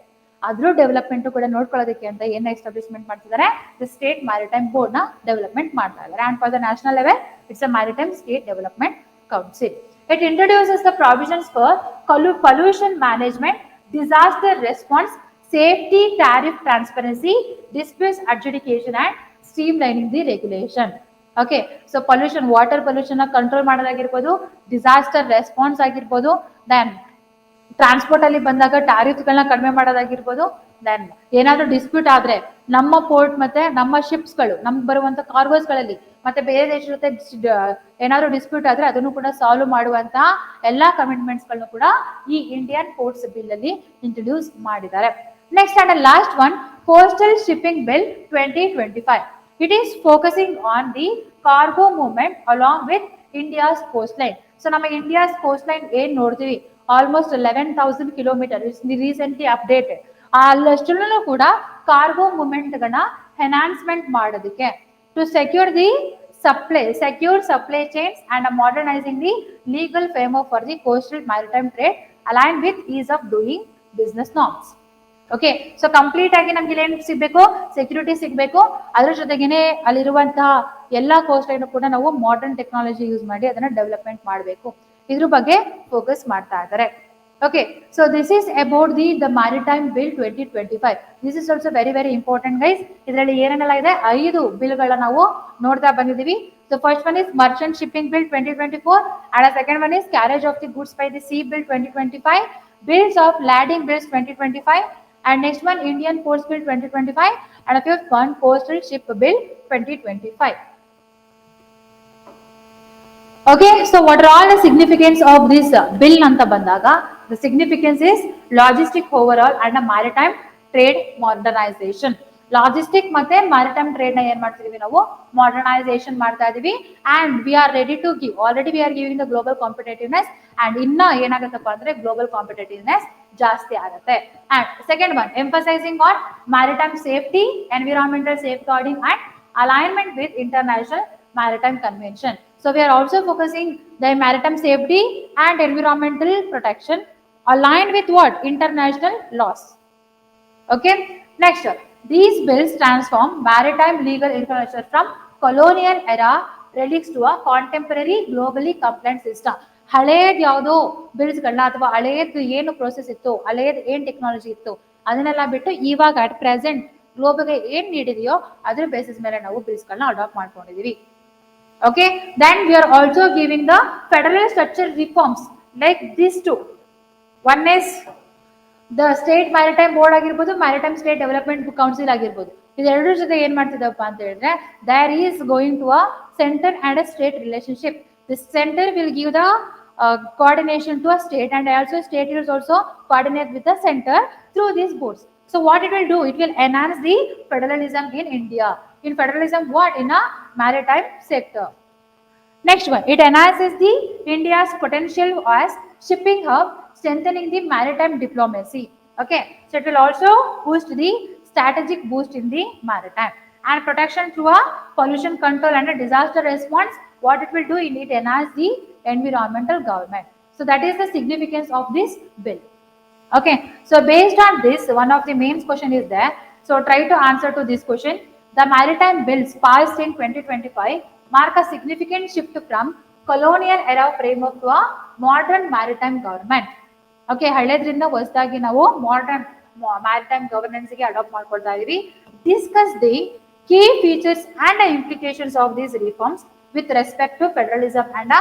ಅದ್ರ ಡೆವಲಪ್ಮೆಂಟ್ ಕೂಡ ನೋಡ್ಕೊಳ್ಳೋದಕ್ಕೆ ಅಂತ ಏನ್ ಎಸ್ಟಾಬ್ಲಿಷ್ಮೆಂಟ್ ಮಾಡ್ತಿದ್ದಾರೆ? ದಿ ಸ್ಟೇಟ್ ಮ್ಯಾರಿಟೈಮ್ ಬೋರ್ಡ್ ನ ಡೆವಲಪ್ಮೆಂಟ್ ಮಾಡ್ತಾ ಇದ್ದಾರೆ. And for the national level it's a maritime state development council. It introduces the provisions for pollution management, disaster response, safety, tariff transparency, disputes adjudication and streamlining the regulation. Okay, so pollution, water pollution control ಮಾಡೋದಾಗಿರ್ಬೋದು, disaster response ಆಗಿರ್ಬೋದು, then ಟ್ರಾನ್ಸ್ಪೋರ್ಟ್ ಅಲ್ಲಿ ಬಂದಾಗ ಟ್ಯಾರಿಫ್ಗಳನ್ನ ಕಡಿಮೆ ಮಾಡೋದಾಗಿರ್ಬೋದು, ದೆನ್ ಏನಾದರೂ ಡಿಸ್ಪ್ಯೂಟ್ ಆದ್ರೆ ನಮ್ಮ ಪೋರ್ಟ್ ಮತ್ತೆ ನಮ್ಮ ಶಿಪ್ಸ್ಗಳು ನಮ್ಗೆ ಬರುವಂತ ಕಾರ್ಗೋಸ್ಗಳಲ್ಲಿ ಮತ್ತೆ ಬೇರೆ ದೇಶ ಜೊತೆ ಏನಾದ್ರು ಡಿಸ್ಪ್ಯೂಟ್ ಆದ್ರೆ ಅದನ್ನು ಕೂಡ ಸಾಲ್ವ್ ಮಾಡುವಂತಹ ಎಲ್ಲಾ ಕಮಿಟ್ಮೆಂಟ್ಸ್ಗಳನ್ನು ಕೂಡ ಈ ಇಂಡಿಯನ್ ಪೋರ್ಟ್ಸ್ ಬಿಲ್ ಅಲ್ಲಿ ಇಂಟ್ರೊಡ್ಯೂಸ್ ಮಾಡಿದ್ದಾರೆ. Next and last one, coastal shipping bill 2025. It is focusing on the cargo movement along with India's coastline. So ನಮ್ಮ ಇಂಡಿಯಾಸ್ ಕೋಸ್ಟ್ ಲೈನ್ ಏನ್ ನೋಡ್ತೀವಿ, ಆಲ್ಮೋಸ್ಟ್ 11,000 ಕಿಲೋಮೀಟರ್ ರೀಸೆಂಟ್ಲಿ ಅಪ್ಡೇಟೆಡ್. ಅಲ್ಲಷ್ಟನ್ನು ಕೂಡ ಕಾರ್ಗೋ ಮೂವ್ಮೆಂಟ್ ಗಳನ್ನ ಎನ್ಹಾನ್ಸ್ಮೆಂಟ್ ಮಾಡೋದಕ್ಕೆ to secure supply chains and modernizing the legal framework for the coastal maritime trade aligned with ease of doing business norms. Okay, so complete ಆಗಿ ನಮ್ಗೆ ಏನ್ ಸಿಗ್ಬೇಕು? ಸೆಕ್ಯೂರಿಟಿ ಸಿಗ್ಬೇಕು. ಅದ್ರ ಜೊತೆಗೇನೆ ಅಲ್ಲಿರುವಂತಹ ಎಲ್ಲಾ ಕೋಸ್ಟ್ ಲೈನ್ ಕೂಡ ನಾವು ಮಾಡರ್ನ್ ಟೆಕ್ನಾಲಜಿ ಯೂಸ್ ಮಾಡಿ ಅದನ್ನ ಡೆವಲಪ್ಮೆಂಟ್ ಮಾಡಬೇಕು. ಇದ್ರ ಬಗ್ಗೆ ಫೋಕಸ್ ಮಾಡ್ತಾ ಇದ್ದಾರೆ. Okay, so this is about the maritime bill 2025. This is also very very important guys. ಇದರಲ್ಲಿ ಏನೇನೆಲ್ಲ ಇದೆ? 5 ಬಿಲ್ಗಳನ್ನ ನಾವು ನೋಡ್ತಾ ಬಂದಿದ್ದೀವಿ. So first one is Merchant Shipping Bill 2024 and the second one is Carriage of the Goods by the Sea Bill 2025, Bills of Lading Bills 2025, and next one Indian Ports Bill 2025, and the fifth one Coastal Ship Bill 2025. Okay, so what are all the significance of this bill anta bandaga? The significance is logistic overall and a maritime trade modernization. Logistic ಮತ್ತೆ ಮ್ಯಾರಿಟೈಮ್ ಟ್ರೇಡ್ ನ ಏನ್ ಮಾಡ್ತಿದೀವಿ ನಾವು? ಮಾಡರ್ನೈಸೇಷನ್ ಮಾಡ್ತಾ ಇದೀವಿ. And we are ready to give, already we are giving the global competitiveness. And ಇನ್ನ ಏನಾಗತ್ತಪ್ಪ ಅಂದ್ರೆ ಗ್ಲೋಬಲ್ ಕಾಂಪಿಟೇಟಿವ್ನೆಸ್ ಜಾಸ್ತಿ ಆಗುತ್ತೆ. And second one, emphasising on maritime safety, environmental safeguarding and alignment with international maritime convention. So we are also focusing the maritime safety and environmental protection aligned with what? International laws. Okay, next up, these bills transform maritime legal infrastructure from colonial era relics to a contemporary globally compliant system. ಹಳೇದ್ ಯಾವುದೋ ಬಿಲ್ಸ್ಗಳನ್ನ ಅಥವಾ ಹಳೇದ್ ಏನು ಪ್ರೋಸೆಸ್ ಇತ್ತು, ಹಳೇದ್ ಏನ್ ಟೆಕ್ನಾಲಜಿ ಇತ್ತು ಅದನ್ನೆಲ್ಲ ಬಿಟ್ಟು ಇವಾಗ ಅಟ್ ಪ್ರೆಸೆಂಟ್ ಗ್ಲೋಬಲ್ಗೆ ಏನ್ ನೀಡಿದೆಯೋ ಅದ್ರ ಬೇಸಿಸ್ ಮೇಲೆ ನಾವು ಬಿಲ್ಸ್ಗಳನ್ನ adapt ಮಾಡ್ಕೊಂಡಿದೀವಿ. Okay, then we are also giving the federal structure reforms like these two. One is the state maritime board ಆಗಿರ್ಬೋದು, maritime state development council ಆಗಿರ್ಬೋದು. ಇದೆರಡರ ಜೊತೆ ಏನ್ ಮಾಡ್ತಿದಪ್ಪ ಅಂತ ಹೇಳಿದ್ರೆ, there is going to a center and a state relationship. This center will give the coordination to a state, and also state is also coordinate with the center through these boards. So what it will do? It will enhance the federalism in India. In federalism, what? In a maritime sector. Next one, it enhances the India's potential as shipping hub, strengthening the maritime diplomacy. Okay, so it will also boost the strategic boost in the maritime and protection through a pollution control and a disaster response. What it will do? It will enhance the environmental government. So that is the significance of this bill. Okay, so based on this, one of the main question is there. So try to answer to this question. The maritime bills passed in 2025 mark a significant shift from colonial era framework to a modern maritime government. Okay, ಹಳೆದ್ರಿಂದ ಹೊಸದಾಗಿ ನಾವು ಮಾಡರ್ನ್ maritime governance ಗೆ ಅಡಾಪ್ಟ್ ಮಾಡ್ಕೊಳ್ತಾ ಇದೀವಿ. Discuss the key features and the implications of these reforms with respect to federalism and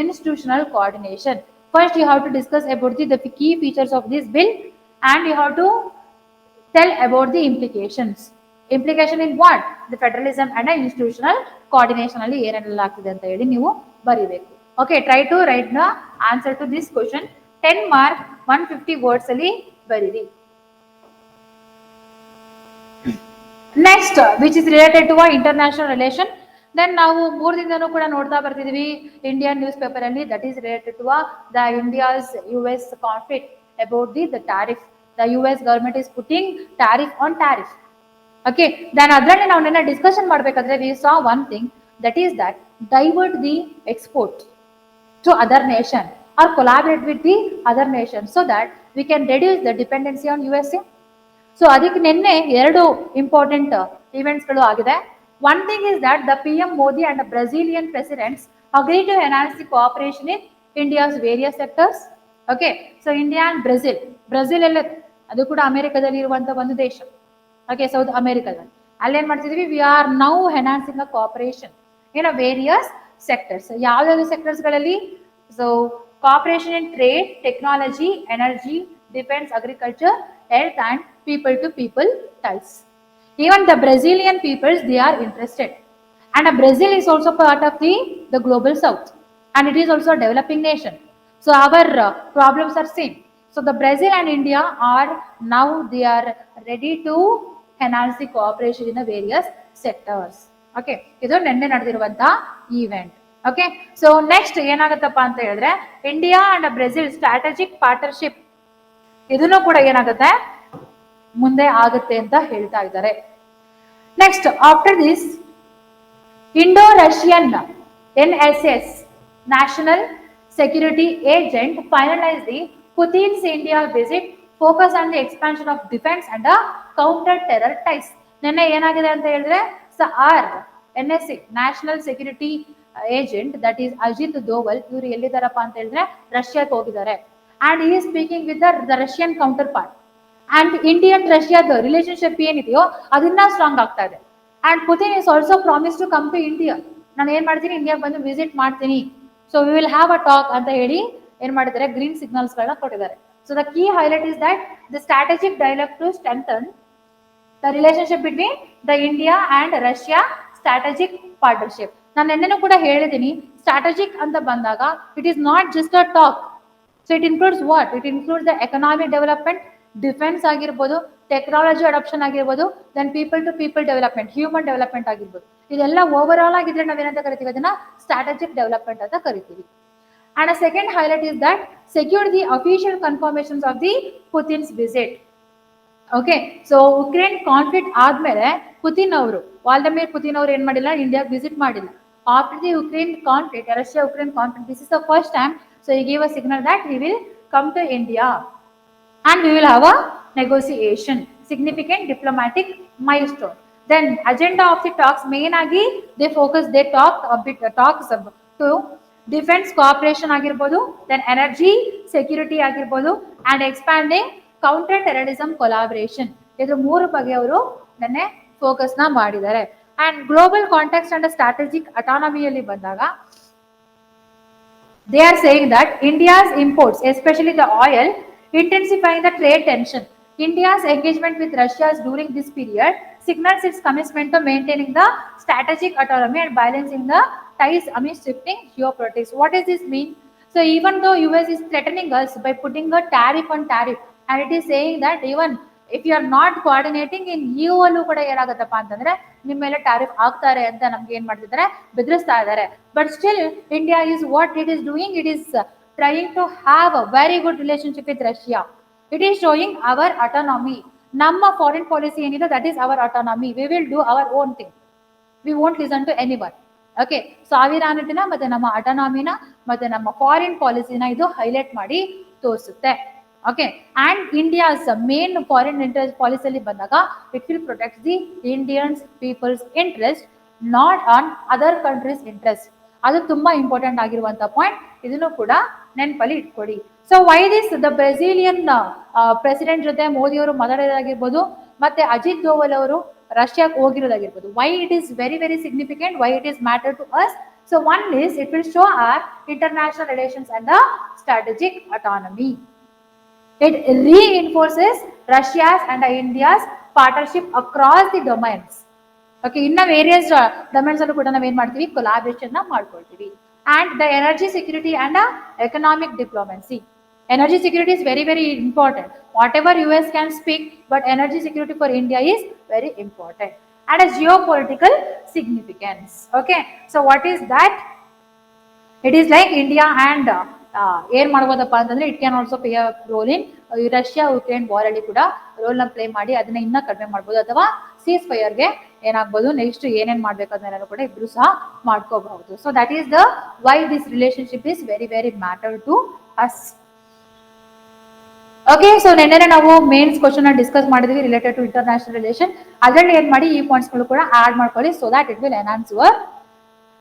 institutional coordination. First, you have to discuss about the key features of this bill and you have to tell about the implications. Implication in what the federalism and institutional coordination ಅಲ್ಲಿ ಏನೆಲ್ಲ ಆಗ್ತಿದೆ ಅಂತ ಹೇಳಿ ನೀವು ಬರೀಬೇಕು. Okay, try to write an answer to this question. 10 mark 150 words ಅಲ್ಲಿ ಬರೀರಿ. Next which is related to international relation. Then ನಾವು 3 ದಿನನೂ ಕೂಡ ನೋಡ್ತಾ ಬರ್ತಿದೀವಿ ಇಂಡಿಯನ್ ನ್ಯೂಸ್ ಪೇಪರ್ ಅಲ್ಲಿ, that is related to the India's US conflict about the tariff. The US government is putting tariff on tariff. Okay, then ಅದರಲ್ಲಿ ನಾವು ನಿನ್ನೆ ಡಿಸ್ಕಷನ್ ಮಾಡಬೇಕಾದ್ರೆ we saw one thing, that is that divert the export to other nation or collaborate with the other nation so that we can reduce the dependency on USA. So ಅದಕ್ಕೆ ನಿನ್ನೆ 2 ಇಂಪಾರ್ಟೆಂಟ್ ಇವೆಂಟ್ಸ್ಗಳು ಆಗಿದೆ. One thing is that the PM Modi and Brazilian president's agree to enhance the cooperation in India's various sectors. Okay, so India and Brazil ಎಲ್ಲ ಅದು ಕೂಡ ಅಮೆರಿಕದಲ್ಲಿ ಇರುವಂತಹ ಒಂದು ದೇಶ. ಓಕೆ, ಸೌತ್ ಅಮೆರಿಕದಲ್ಲಿ ಅಲ್ಲೇನ್ ಮಾಡ್ತಿದ್ವಿ, we are now enhancing a cooperation in a various sectors. ಯಾವ್ಯಾವ ಸೆಕ್ಟರ್ಸ್ಗಳಲ್ಲಿ? So cooperation in trade, technology, energy, defence, agriculture, health and people to people ties. Even the Brazilian peoples, they are interested, and Brazil is also part of the global south, and it is also a developing nation. So our problems are same. So the Brazil and India are now they are ready to enhance the cooperation in the various sectors. Okay, ಇದು ನಿನ್ನೆ ನಡೆದಿರುವಂತ ಈವೆಂಟ್. ಓಕೆ, ಸೊ ನೆಕ್ಸ್ಟ್ ಏನಾಗುತ್ತಪ್ಪ ಅಂತ ಹೇಳಿದ್ರೆ India and Brazil strategic partnership, ಇದನ್ನು ಕೂಡ ಏನಾಗುತ್ತೆ ಮುಂದೆ ಆಗುತ್ತೆ ಅಂತ ಹೇಳ್ತಾ ಇದ್ದಾರೆ. Next after this Indo Russian NSS national security agent finalise the Putin's India visit, focus on the expansion of defence and counter terror ties. ನಿನ್ನೆ ಏನಾಗಿದೆ ಅಂತ ಹೇಳಿದ್ರೆ NSA national security agent that is Ajit Doval, ಇವರು ಎಲ್ಲಿದ್ದಾರಪ್ಪ ಅಂತ ಹೇಳಿದ್ರೆ ರಷ್ಯಾಕ್ಕೆ ಹೋಗಿದ್ದಾರೆ. And he is speaking with the Russian counterpart. And Indian Russia the relationship ಏನಿದೆಯೋ ಅದನ್ನ ಸ್ಟ್ರಾಂಗ್ ಆಗ್ತಾ ಇದೆ. And Putin is also promised to come to India. ನಾನು ಏನ್ ಮಾಡ್ತೀನಿ, ಇಂಡಿಯಾಗೆ ಬಂದು ವಿಸಿಟ್ ಮಾಡ್ತೀನಿ, so we will have a talk ಅಂತ ಹೇಳಿ ಏನ್ ಮಾಡಿದ್ದಾರೆ, ಗ್ರೀನ್ ಸಿಗ್ನಲ್ಸ್ ಗಳನ್ನ ಕೊಟ್ಟಿದ್ದಾರೆ. So the key highlight is that the strategic dialogue to strengthen the relationship between the India and Russia strategic partnership. ನಾನು ನಿನ್ನೆನೂ ಕೂಡ ಹೇಳಿದ್ದೀನಿ, ಸ್ಟ್ರಾಟಜಿಕ್ ಅಂತ ಬಂದಾಗ it is not just a talk. So it includes what? It includes the economic development, defense ಆಗಿರ್ಬೋದು, ಟೆಕ್ನಾಲಜಿ ಅಡಾಪ್ಷನ್ ಆಗಿರ್ಬೋದು, then people to people development, human development ಆಗಿರ್ಬೋದು. ಇದೆಲ್ಲ ಓವರ್ ಆಲ್ ಆಗಿದ್ರೆ ನಾವೇನಂತ ಕರಿತೀವಿ, ಅದನ್ನ ಸ್ಟ್ರಾಟಜಿಕ್ ಡೆವಲಪ್ಮೆಂಟ್ ಅಂತ ಕರಿತೀವಿ. And a second highlight is that secure the official confirmations of the Putin's visit. Okay, so Ukraine conflict ಆದ್ಮೇಲೆ ವ್ಲಾದಿಮಿರ್ ಪುತಿನ್ ಅವರು ಏನ್ ಮಾಡಿಲ್ಲ, ಇಂಡಿಯಾಗೆ ವಿಸಿಟ್ ಮಾಡಿಲ್ಲ. After the Ukraine conflict, Russia Ukraine conflict, this is the first time. So he gave a signal that he will come to India and we will have a negotiation, significant diplomatic milestone. Then agenda of the talks main agi they talked a bit talks to defense cooperation ಆಗಿರಬಹುದು, then energy security ಆಗಿರಬಹುದು, and expanding counter terrorism collaboration. ಇದು 3 ಬಗ್ಗೆ ಅವರು ನೆನ್ನೆ ಫೋಕಸ್ ನ ಮಾಡಿದ್ದಾರೆ. And global context and strategic autonomy ಅಲ್ಲಿ ಬಂದಾಗ they are saying that India's imports, especially the oil, intensifying the trade tension. India's engagement with Russia during this period signals its commitment to maintaining the strategic autonomy and balancing the ties amidst shifting geopolitics. What does this mean? So even though US is threatening us by putting a tariff on tariff, and it is saying that even if you are not coordinating in EU ಅಲ್ಲೂ ಕೂಡ ಏನಾಗುತ್ತಪ್ಪ ಅಂತಂದ್ರೆ ನಿಮ್ಮ ಮೇಲೆ ಟ್ಯಾರಿಫ್ ಆಗ್ತಾರೆ ಅಂತ ನಮ್ಗೆ ಏನ್ ಮಾಡ್ತಿದ್ದಾರೆ, ಬೆದರಿಸ್ತಾ ಇದ್ದಾರೆ. But still India is what it is doing, it is trying to have a very good relationship with Russia. It is showing our autonomy. ನಮ್ಮ ಫಾರಿನ್ ಪಾಲಿಸಿ ಏನಿದೆ that is our autonomy. We will do our own thing, we won't listen to anyone. Okay, ಸ್ವಾಭಿಮಾನನ ಮತ್ತೆ ನಮ್ಮ ಅಟಾನಮಿನ ಮತ್ತೆ ನಮ್ಮ ಫಾರಿನ್ ಪಾಲಿಸಿನ ಇದು ಹೈಲೈಟ್ ಮಾಡಿ ತೋರಿಸುತ್ತೆ. Okay, and India's main foreign interest policy ಅಲ್ಲಿ ಬಂದಾಗ it will protect the Indians people's interest, not on other countries interest. ಅದು ತುಂಬಾ ಇಂಪಾರ್ಟೆಂಟ್ ಆಗಿರುವಂತ ಪಾಯಿಂಟ್, ಇದನ್ನು ಕೂಡ ನೆನಪಲ್ಲಿ ಇಟ್ಕೊಡಿ. So why this the Brazilian president ಜೊತೆ ಮೋದಿ ಅವರು ಮಾತಾಡೋದಾಗಿರ್ಬೋದು, ಮತ್ತೆ ಅಜಿತ್ ದೋವಲ್ ಅವರು ರಷ್ಯಾಕ್ಕೆ ಹೋಗಿರೋದಾಗಿರ್ಬೋದು. Why it is very very significant, why it is matter to us. So one is it will show our international relations and the strategic autonomy. It reinforces Russia's and India's partnership across the domains. Okay, ಇನ್ನ ವೇರಿಯಸ್ ಡೊಮೈನ್ಸ್ ಅಲ್ಲೂ ಕೂಡ ನಾವೇನ್ ಮಾಡ್ತೀವಿ, ಕೊಲಾಬ್ರೇಷನ್ ಮಾಡ್ಕೊಳ್ತೀವಿ. And the energy security and economic diplomacy. Energy security is very, very important. Whatever US can speak, but energy security for India is very important. And a geopolitical significance. Okay, so what is that? It is like India and ಏನ್ ಮಾಡ್ಬೋದಪ್ಪ ಅಂತಂದ್ರೆ, it can also play a role in Russia Ukraine war ಅಲ್ಲಿ ಕೂಡ ರೋಲ್ ನ ಪ್ಲೇ ಮಾಡಿ ಅದನ್ನ ಇನ್ನ ಕಡಿಮೆ ಮಾಡ್ಬೋದು, ಅಥವಾ ಸೀಸ್ ಫೈರ್ಗೆ ಏನಾಗ್ಬೋದು, ನೆಕ್ಸ್ಟ್ ಏನೇನ್ ಮಾಡ್ಬೇಕು ಅದನ್ನೆಲ್ಲ ಕೂಡ ಇಬ್ರು ಸಹ ಮಾಡ್ಕೋಬಹುದು. So that is the why this relationship is very, very matter to us. Okay, so ನೆನ್ನೆ ನಾವು ಮೇನ್ಸ್ ಕ್ವಶನ್ ಡಿಸ್ಕಸ್ ಮಾಡಿದ್ವಿ ರಿಲೇಟೆಡ್ ಟು ಇಂಟರ್ನ್ಯಾಷನಲ್ ರಿಲೇಷನ್. ಅದರಲ್ಲಿ ಏನ್ ಮಾಡಿ, ಈ ಪಾಯಿಂಟ್ಸ್ ಗಳು ಕೂಡ ಆಡ್ ಮಾಡ್ಕೊಳ್ಳಿ, so that it will enhance your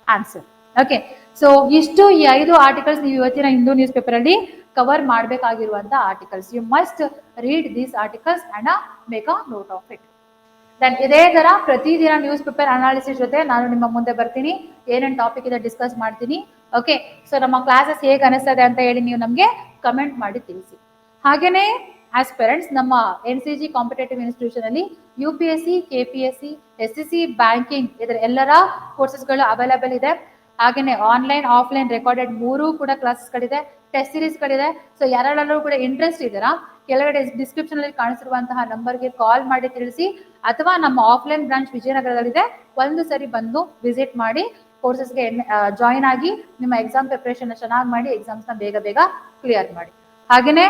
answer. Okay, so ಇಷ್ಟು ಈ 5 ಆರ್ಟಿಕಲ್ಸ್ ನೀವು ಇವತ್ತಿನ ಹಿಂದೂ ನ್ಯೂಸ್ ಪೇಪರ್ ಅಲ್ಲಿ ಕವರ್ ಮಾಡಬೇಕಾಗಿರುವಂತ articles. You must read these articles and make a note of it. Then ಇದೇ ತರ ಪ್ರತಿದಿನ ನ್ಯೂಸ್ ಪೇಪರ್ ಅನಾಲಿಸಿಸ್ ಜೊತೆ ನಾನು ನಿಮ್ಮ ಮುಂದೆ ಬರ್ತೀನಿ, ಏನೇನು ಟಾಪಿಕ್ ಇದೆ ಡಿಸ್ಕಸ್ ಮಾಡ್ತೀನಿ. ಓಕೆ, ಸೊ ನಮ್ಮ ಕ್ಲಾಸಸ್ ಹೇಗೆ ಅನಿಸ್ತದೆ ಅಂತ ಹೇಳಿ ನೀವು ನಮಗೆ ಕಮೆಂಟ್ ಮಾಡಿ ತಿಳಿಸಿ. ಹಾಗೇನೆ ಆಸ್ಪಿರೆಂಟ್ಸ್, ನಮ್ಮ NCG ಕಾಂಪಿಟೇಟಿವ್ ಇನ್ಸ್ಟಿಟ್ಯೂಷನ್ ಅಲ್ಲಿ UPSC, KPSC, SSC, ಬ್ಯಾಂಕಿಂಗ್ ಇದರ ಎಲ್ಲರ ಕೋರ್ಸಸ್ಗಳು ಅವೈಲೇಬಲ್ ಇದೆ. ಹಾಗೇನೆ ಆನ್ಲೈನ್, ಆಫ್ಲೈನ್, ರೆಕಾರ್ಡೆಡ್ 3 ಕೂಡ ಕ್ಲಾಸಸ್ಗಳಿದೆ, ಟೆಸ್ಟ್ ಸೀರೀಸ್ಗಳಿದೆ. ಸೊ ಯಾರೆಲ್ಲರೂ ಕೂಡ ಇಂಟ್ರೆಸ್ಟ್ ಇದ್ದೀರಾ, ಕೆಳಗಡೆ ಡಿಸ್ಕ್ರಿಪ್ಷನ್ ಅಲ್ಲಿ ಕಾಣಿಸಿರುವಂತಹ ನಂಬರ್ಗೆ ಕಾಲ್ ಮಾಡಿ ತಿಳಿಸಿ, ಅಥವಾ ನಮ್ಮ ಆಫ್ಲೈನ್ ಬ್ರಾಂಚ್ ವಿಜಯನಗರದಲ್ಲಿದೆ, ಒಂದು ಸರಿ ಬಂದು ವಿಸಿಟ್ ಮಾಡಿ ಕೋರ್ಸಸ್ಗೆ ಜಾಯಿನ್ ಆಗಿ ನಿಮ್ಮ ಎಕ್ಸಾಮ್ ಪ್ರಿಪರೇಷನ್ ಚೆನ್ನಾಗಿ ಮಾಡಿ ಎಕ್ಸಾಮ್ಸ್ ನ ಬೇಗ ಬೇಗ ಕ್ಲಿಯರ್ ಮಾಡಿ. ಹಾಗೇನೆ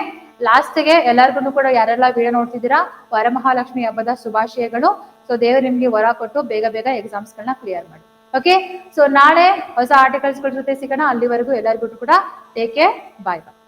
ಲಾಸ್ಟ್ಗೆ ಎಲ್ಲರಿಗೂ ಕೂಡ ಯಾರೆಲ್ಲ ವಿಡಿಯೋ ನೋಡ್ತಿದ್ದೀರಾ, ವರಮಹಾಲಕ್ಷ್ಮಿ ಹಬ್ಬದ ಶುಭಾಶಯಗಳು. ಸೊ ದೇವರು ನಿಮ್ಗೆ ವರ ಕೊಟ್ಟು ಬೇಗ ಬೇಗ ಎಕ್ಸಾಮ್ಸ್ ಗಳನ್ನ ಕ್ಲಿಯರ್ ಮಾಡಿ. ಓಕೆ, ಸೊ ನಾಳೆ ಹೊಸ ಆರ್ಟಿಕಲ್ಸ್ ಗಳ ಜೊತೆ ಸಿಗೋಣ. ಅಲ್ಲಿವರೆಗೂ ಎಲ್ಲರಿಗೂ ಕೂಡ ಟೇಕ್ ಕೇರ್, ಬಾಯ್ ಬಾಯ್.